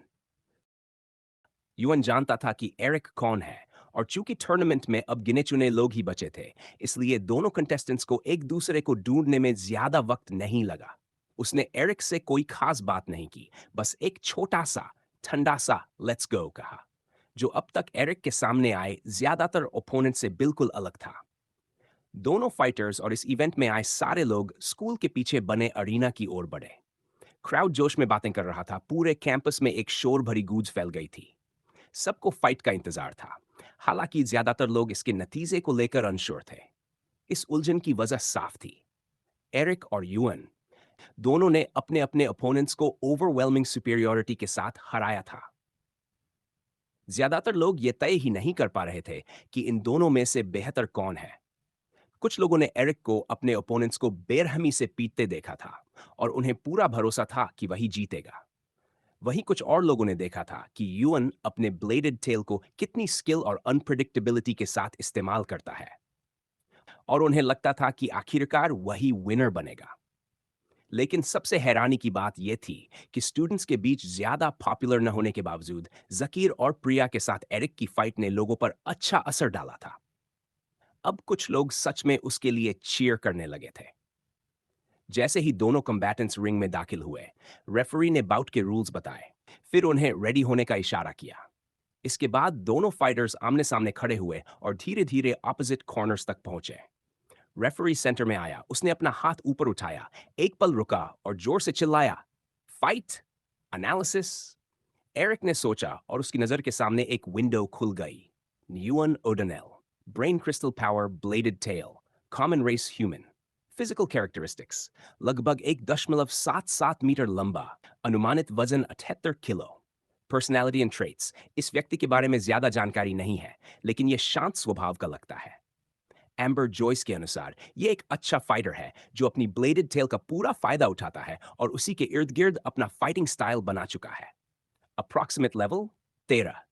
Yuvan जानता था कि एरिक कौन है, और चूंकि टूर्नामेंट में अब गिने चुने लोग ही बचे थे, इसलिए दोनों कंटेस्टेंट्स को एक दूसरे को ढूंढने में ज्यादा वक्त नहीं लगा। उसने एरिक से कोई खास बात नहीं की, बस एक छोटा सा ठंडा सा लेट्स गो कहा, जो अब तक एरिक के सामने आए ज्यादातर ओपोनेंट से बिल्कुल अलग था। दोनों फाइटर्स और इस इवेंट में आए सारे लोग स्कूल के पीछे बने अरीना की ओर बढ़े। क्राउड जोश में बातें कर रहा था। पूरे कैंपस में एक शोर भरी गूंज फैल गई थी। सबको फाइट का इंतजार था। हालांकि ज्यादातर लोग इसके नतीजे को लेकर अनश्योर थे। इस उलझन की वजह साफ थी। एरिक और यूएन दोनों ने अपने अपने अपोनेंट्स को ओवरवेलमिंग सुपीरियोरिटी के साथ हराया था। ज्यादातर लोग ये तय ही नहीं कर पा रहे थे कि इन दोनों में से बेहतर कौन है। कुछ लोगों ने एरिक को अपने ओपोनेंट्स को बेरहमी से पीटते देखा था और उन्हें पूरा भरोसा था कि वही जीतेगा। वहीं कुछ और लोगों ने देखा था कि यूएन अपने ब्लेडेड टेल को कितनी स्किल और अनप्रिडिक्टेबिलिटी के साथ इस्तेमाल करता है, और उन्हें लगता था कि आखिरकार वही विनर बनेगा। लेकिन सबसे हैरानी की बात यह थी कि स्टूडेंट्स के बीच ज्यादा पॉपुलर न होने के बावजूद जकीर और प्रिया के साथ एरिक की फाइट ने लोगों पर अच्छा असर डाला था। अब कुछ लोग सच में उसके लिए चीयर करने लगे थे। जैसे ही दोनों कम्बैटेंट्स रिंग में दाखिल हुए, रेफरी ने बाउट के रूल्स बताए, फिर उन्हें रेडी होने का इशारा किया। इसके बाद दोनों फाइटर्स आमने सामने खड़े हुए और धीरे धीरे ऑपोजिट कॉर्नर्स तक पहुंचे। रेफरी सेंटर में आया। उसने अपना हाथ ऊपर उठाया, एक पल रुका और जोर से चिल्लाया, फाइट एनालिसिस। एरिक ने सोचा और उसकी नजर के सामने एक विंडो खुल गई। Yuan O'Donnell, brain crystal power, bladed tail, common race human. Physical characteristics, लगभग 1.77 मीटर लंबा, अनुमानित वजन 78 किलो। पर्सनैलिटी एंड ट्रेट्स, इस व्यक्ति के बारे में ज्यादा जानकारी नहीं है, लेकिन यह शांत स्वभाव का लगता है। एम्बर जॉयस के अनुसार यह एक अच्छा फाइटर है जो अपनी ब्लेडेड टेल का पूरा फायदा उठाता है और उसी के इर्द गिर्द अपना फाइटिंग स्टाइल बना चुका है। Approximate level 13,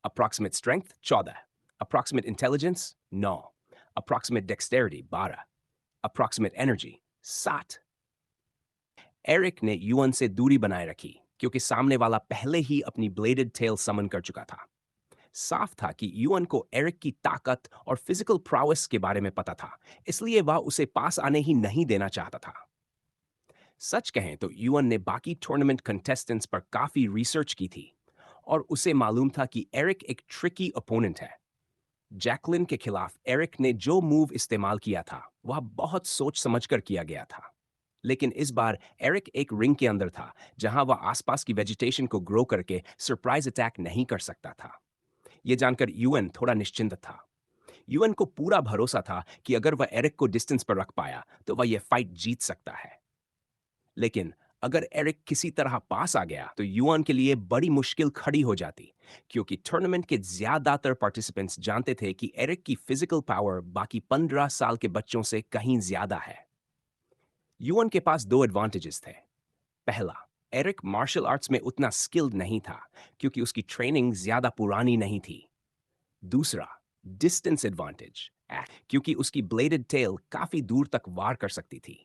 approximate strength 14, approximate intelligence 9, approximate dexterity 12, approximate energy 7। Eric ने यूएन से दूरी बनाए रखी क्योंकि सामने वाला पहले ही अपनी ब्लेडेड टेल समन कर चुका था। साफ था कि यूएन को एरिक की ताकत और फिजिकल प्रोवेस के बारे में पता था, इसलिए वह उसे पास आने ही नहीं देना चाहता था। सच कहें तो यूएन ने बाकी टूर्नामेंट कंटेस्टेंट्स पर काफी रिसर्च की थी और उसे मालूम था कि एरिक एक ट्रिकी ओपोनेंट है। जैकलिन के खिलाफ एरिक ने जो मूव इस्तेमाल किया था वह बहुत सोच समझकर किया गया था। लेकिन इस बार एरिक एक रिंग के अंदर था जहां वह आसपास की वेजिटेशन को ग्रो करके सरप्राइज अटैक नहीं कर सकता था। यह जानकर यूएन थोड़ा निश्चिंत था। यूएन को पूरा भरोसा था कि अगर वह एरिक को डिस्टेंस पर रख पाया तो वह यह फाइट जीत सकता है। लेकिन अगर एरिक किसी तरह पास आ गया तो यूएन के लिए बड़ी मुश्किल खड़ी हो जाती, क्योंकि टूर्नामेंट के ज्यादातर पार्टिसिपेंट्स जानते थे कि एरिक की फिजिकल पावर बाकी 15 साल के बच्चों से कहीं ज्यादा है। यूएन के पास दो एडवांटेजेस थे। पहला, एरिक मार्शल आर्ट्स में उतना स्किल्ड नहीं था क्योंकि उसकी ट्रेनिंग ज्यादा पुरानी नहीं थी। दूसरा, डिस्टेंस एडवांटेज, क्योंकि उसकी ब्लेडेड टेल काफी दूर तक वार कर सकती थी।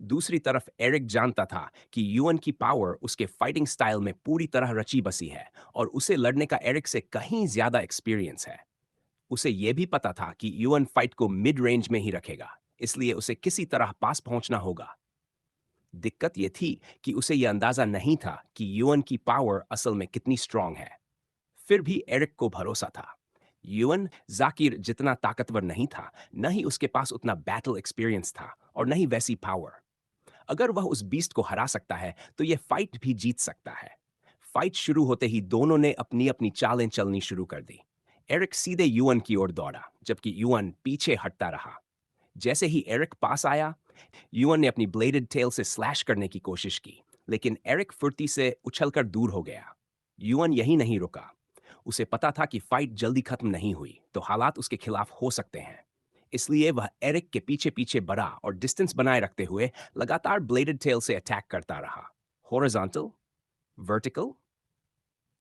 दूसरी तरफ एरिक जानता था कि यूएन की पावर उसके फाइटिंग स्टाइल में पूरी तरह रची बसी है और उसे लड़ने का एरिक से कहीं ज्यादा एक्सपीरियंस है। उसे यह भी पता था कि यूएन फाइट को मिड रेंज में ही रखेगा, इसलिए उसे किसी तरह पास पहुंचना होगा। दिक्कत यह थी कि उसे यह अंदाजा नहीं था कि यूएन की पावर असल में कितनी स्ट्रांग है। फिर भी एरिक को भरोसा था। यूएन जाकिर जितना ताकतवर नहीं था, न ही उसके पास उतना बैटल एक्सपीरियंस था और न ही वैसी पावर। अगर वह उस बीस्ट को हरा सकता है तो यह फाइट भी जीत सकता है। फाइट शुरू होते ही दोनों ने अपनी अपनी चालें चलनी शुरू कर दी। एरिक सीधे यूएन की ओर दौड़ा, जबकि यूएन पीछे हटता रहा। जैसे ही एरिक पास आया, यूएन ने अपनी ब्लेडेड टेल से स्लैश करने की कोशिश की, लेकिन एरिक फुर्ती से उछलकर दूर हो गया। यूएन यही नहीं रुका। उसे पता था कि फाइट जल्दी खत्म नहीं हुई तो हालात उसके खिलाफ हो सकते हैं। इसलिए वह एरिक के पीछे पीछे बढ़ा और डिस्टेंस बनाए रखते हुए लगातार ब्लेडेड टेल से अटैक करता रहा। हॉरिजॉन्टल, वर्टिकल,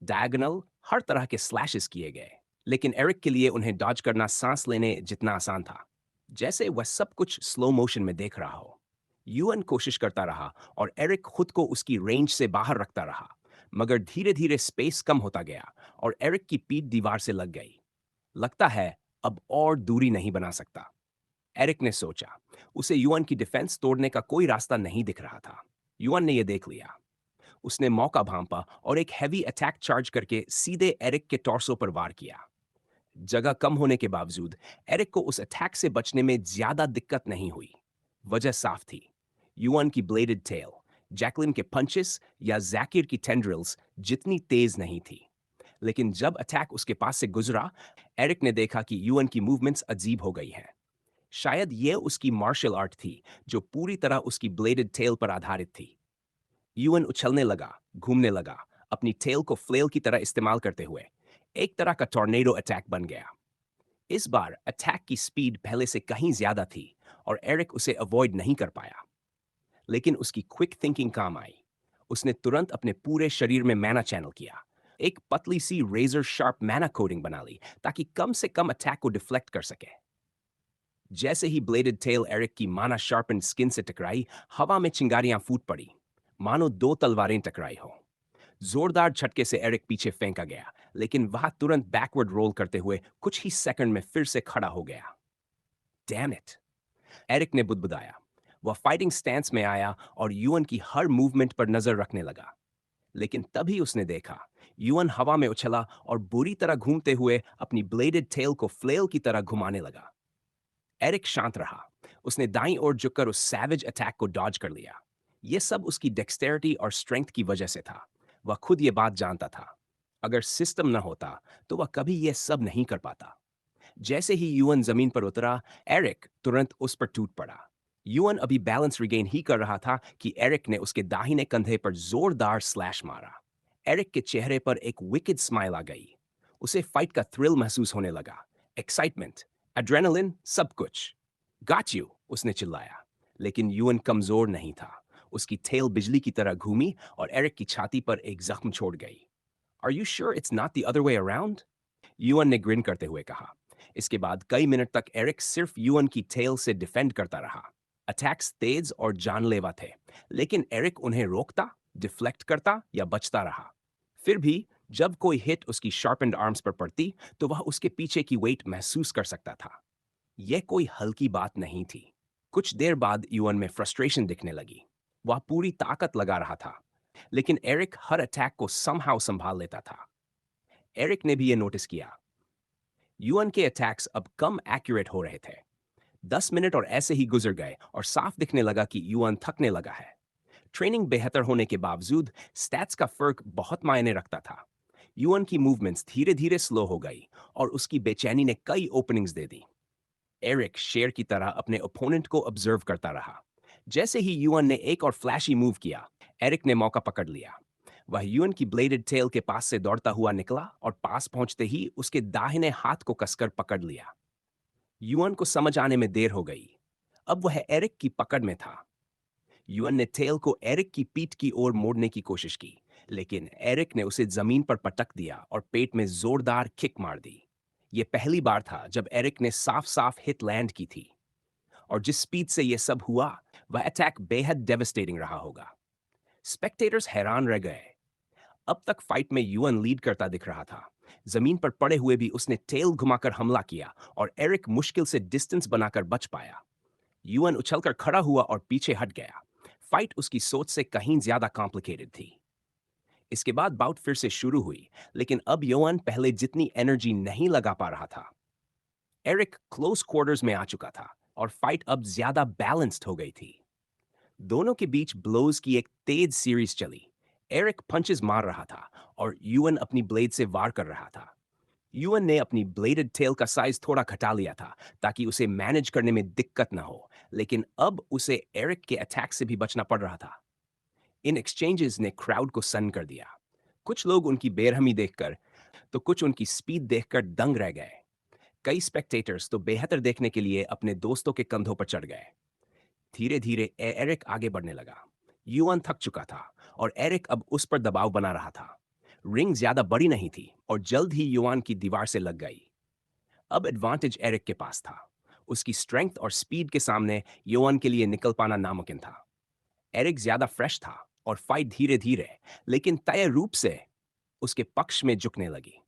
डायगोनल, हर तरह के स्लैशेस किए गए, लेकिन एरिक के लिए उन्हें डॉज करना सांस लेने जितना आसान था, जैसे वह सब कुछ स्लो मोशन में देख रहा हो। यूएन कोशिश करता रहा और एरिक खुद को उसकी रेंज से बाहर रखता रहा, मगर धीरे धीरे स्पेस कम होता गया और एरिक की पीठ दीवार से लग गई। लगता है अब और दूरी नहीं बना सकता, एरिक ने सोचा। उसे यूएन की डिफेंस तोड़ने का कोई रास्ता नहीं दिख रहा था। यूएन ने यह देख लिया। उसने मौका भांपा और एक हैवी अटैक चार्ज करके सीधे एरिक के टॉर्सो पर वार किया। जगह कम होने के बावजूद एरिक को उस अटैक से बचने में ज्यादा दिक्कत नहीं हुई। वजह साफ थी। यूएन की ब्लेडेड टेल, जैकलिन के पंचेस या जैकिर की टेंड्रिल्स जितनी तेज नहीं थी। लेकिन जब अटैक उसके पास से गुजरा, एरिक ने देखा कि यूएन की मूवमेंट्स अजीब हो गई हैं। शायद यह उसकी मार्शल आर्ट थी जो पूरी तरह उसकी ब्लेडेड टेल पर आधारित थी। यूएन उछलने लगा, घूमने लगा, अपनी टेल को फ्लेल की तरह इस्तेमाल करते हुए। एक तरह का टॉर्नेडो अटैक बन गया। इस बार अटैक की स्पीड पहले से कहीं ज्यादा थी और एरिक उसे अवॉइड नहीं कर पाया। लेकिन उसकी क्विक थिंकिंग काम आई। उसने तुरंत अपने पूरे शरीर में मैना चैनल किया। एक पतली सी रेजर शार्प मैना कोडिंग बना ली ताकि कम से कम अटैक को डिफ्लेक्ट कर सके। जैसे ही ब्लेडेड टेल एरिक की माना शार्पन स्किन से टकराई, हवा में चिंगारियां फूट पड़ी, मानो दो तलवारें टकराई हो। जोरदार झटके से एरिक पीछे फेंका गया, लेकिन वह तुरंत बैकवर्ड रोल करते हुए कुछ ही सेकंड में फिर से खड़ा हो गया। Damn it! एरिक ने बुदबुदाया। वह फाइटिंग स्टैंस में आया और यूएन की हर मूवमेंट पर नजर रखने लगा। लेकिन तभी उसने देखा, यूएन हवा में उछला और बुरी तरह घूमते हुए अपनी ब्लेडेड टेल को फ्लेल की तरह घुमाने लगा। एरिक शांत रहा। उसने दाईं ओर झुककर उस सैवेज अटैक को डॉज कर लिया। यह सब उसकी डेक्सटेरिटी और स्ट्रेंथ की वजह से था। वह खुद ये बात जानता था। अगर सिस्टम न होता तो वह कभी यह सब नहीं कर पाता। जैसे ही यूएन जमीन पर उतरा, एरिक तुरंत उस पर टूट पड़ा। यूएन अभी बैलेंस रिगेन ही कर रहा था कि एरिक ने उसके दाहिने कंधे पर जोरदार स्लैश मारा। एरिक के चेहरे पर एक विकेड स्माइल आ गई। उसे फाइट का थ्रिल महसूस होने लगा। एक्साइटमेंट, एड्रेनलिन, सब कुछ। Got you! उसने चिल्लाया। लेकिन यूएन कमजोर नहीं था। उसकी टेल बिजली की तरह घूमी और एरिक की छाती पर एक जख्म छोड़ गई। Are you sure it's not the other way around? Yuan ने ग्रिन करते हुए कहा। इसके बाद कई मिनट तक एरिक सिर्फ यूएन की टेल से डिफेंड करता रहा। अटैक्स तेज और जानलेवा थे, लेकिन एरिक उन्हें रोकता, डिफ्लेक्ट करता या बचता रहा। फिर भी जब कोई हिट उसकी शार्पेंड आर्म्स पर पड़ती, तो वह उसके पीछे की वेट महसूस कर सकता था। यह कोई हल्की बात नहीं थी। कुछ देर बाद यूएन में फ्रस्ट्रेशन दिखने लगी। वह पूरी ताकत लगा रहा था, लेकिन एरिक हर अटैक को समहाउ संभाल लेता था। एरिक ने भी यह नोटिस किया। यूएन के अटैक्स अब कम एक्यूरेट हो रहे थे। 10 मिनट और ऐसे ही गुजर गए और साफ दिखने लगा कि यूएन थकने लगा है। ट्रेनिंग बेहतर होने के बावजूद स्टैट्स का फर्क बहुत मायने रखता था। यूएन की मूवमेंट्स धीरे धीरे स्लो हो गई और उसकी बेचैनी ने कई ओपनिंग्स दे दी। एरिक शेर की तरह अपने ओपोनेंट को ऑब्जर्व करता रहा। जैसे ही यूएन ने एक और फ्लैशी मूव किया, एरिक ने मौका पकड़ लिया। वह यूएन की ब्लेडेड टेल के पास से दौड़ता हुआ निकला और पास पहुंचते ही उसके दाहिने हाथ को कसकर पकड़ लिया। यूएन को समझ आने में देर हो गई। अब वह एरिक की पकड़ में था। यूएन ने टेल को एरिक की पीठ की ओर मोड़ने की कोशिश की, लेकिन एरिक ने उसे जमीन पर पटक दिया और पेट में जोरदार किक मार दी। ये पहली बार था जब एरिक ने साफ-साफ हिट लैंड की थी और जिस स्पीड से ये सब हुआ, वह अटैक बेहद डेवास्टेटिंग रहा होगा। स्पेक्टेटर्स हैरान रह गए। अब तक फाइट में युअन लीड करता दिख रहा था। जमीन पर पड़े हुए भी उसने टेल घुमाकर हमला किया और एरिक मुश्किल से डिस्टेंस बनाकर बच पाया। युअन उछलकर खड़ा हुआ और पीछे हट गया। फाइट उसकी सोच से कहीं ज्यादा कॉम्प्लिकेटेड थी। इसके बाद बाउट फिर से शुरू हुई, लेकिन अब योअन पहले जितनी एनर्जी नहीं लगा पा रहा था। एरिक क्लोज क्वार्टर्स में आ चुका था और फाइट अब ज्यादा बैलेंस्ड हो गई थी। दोनों के बीच ब्लोज की एक तेज सीरीज चली। एरिक पंचेस मार रहा था और यूएन अपनी ब्लेड से वार कर रहा था। यूएन ने अपनी ब्लेडेड टेल का साइज थोड़ा घटा लिया था ताकि उसे मैनेज करने में दिक्कत न हो, लेकिन अब उसे एरिक के अटैक से भी बचना पड़ रहा था। इन एक्सचेंजेस ने क्राउड को सन्न कर दिया। कुछ लोग उनकी बेरहमी देखकर तो कुछ उनकी स्पीड देखकर दंग रह गए। कई स्पेक्टेटर्स तो बेहतर देखने के लिए अपने दोस्तों के कंधों पर चढ़ गए। धीरे धीरे एरिक आगे बढ़ने लगा। युआन थक चुका था और एरिक अब उस पर दबाव बना रहा था। रिंग ज्यादा बड़ी नहीं थी और जल्द ही युआन की दीवार से लग गई। अब एडवांटेज एरिक के पास था। उसकी स्ट्रेंथ और स्पीड के सामने युआन के लिए निकल पाना नामुमकिन था। एरिक ज्यादा फ्रेश था और फाइट धीरे धीरे लेकिन तय रूप से उसके पक्ष में झुकने लगी।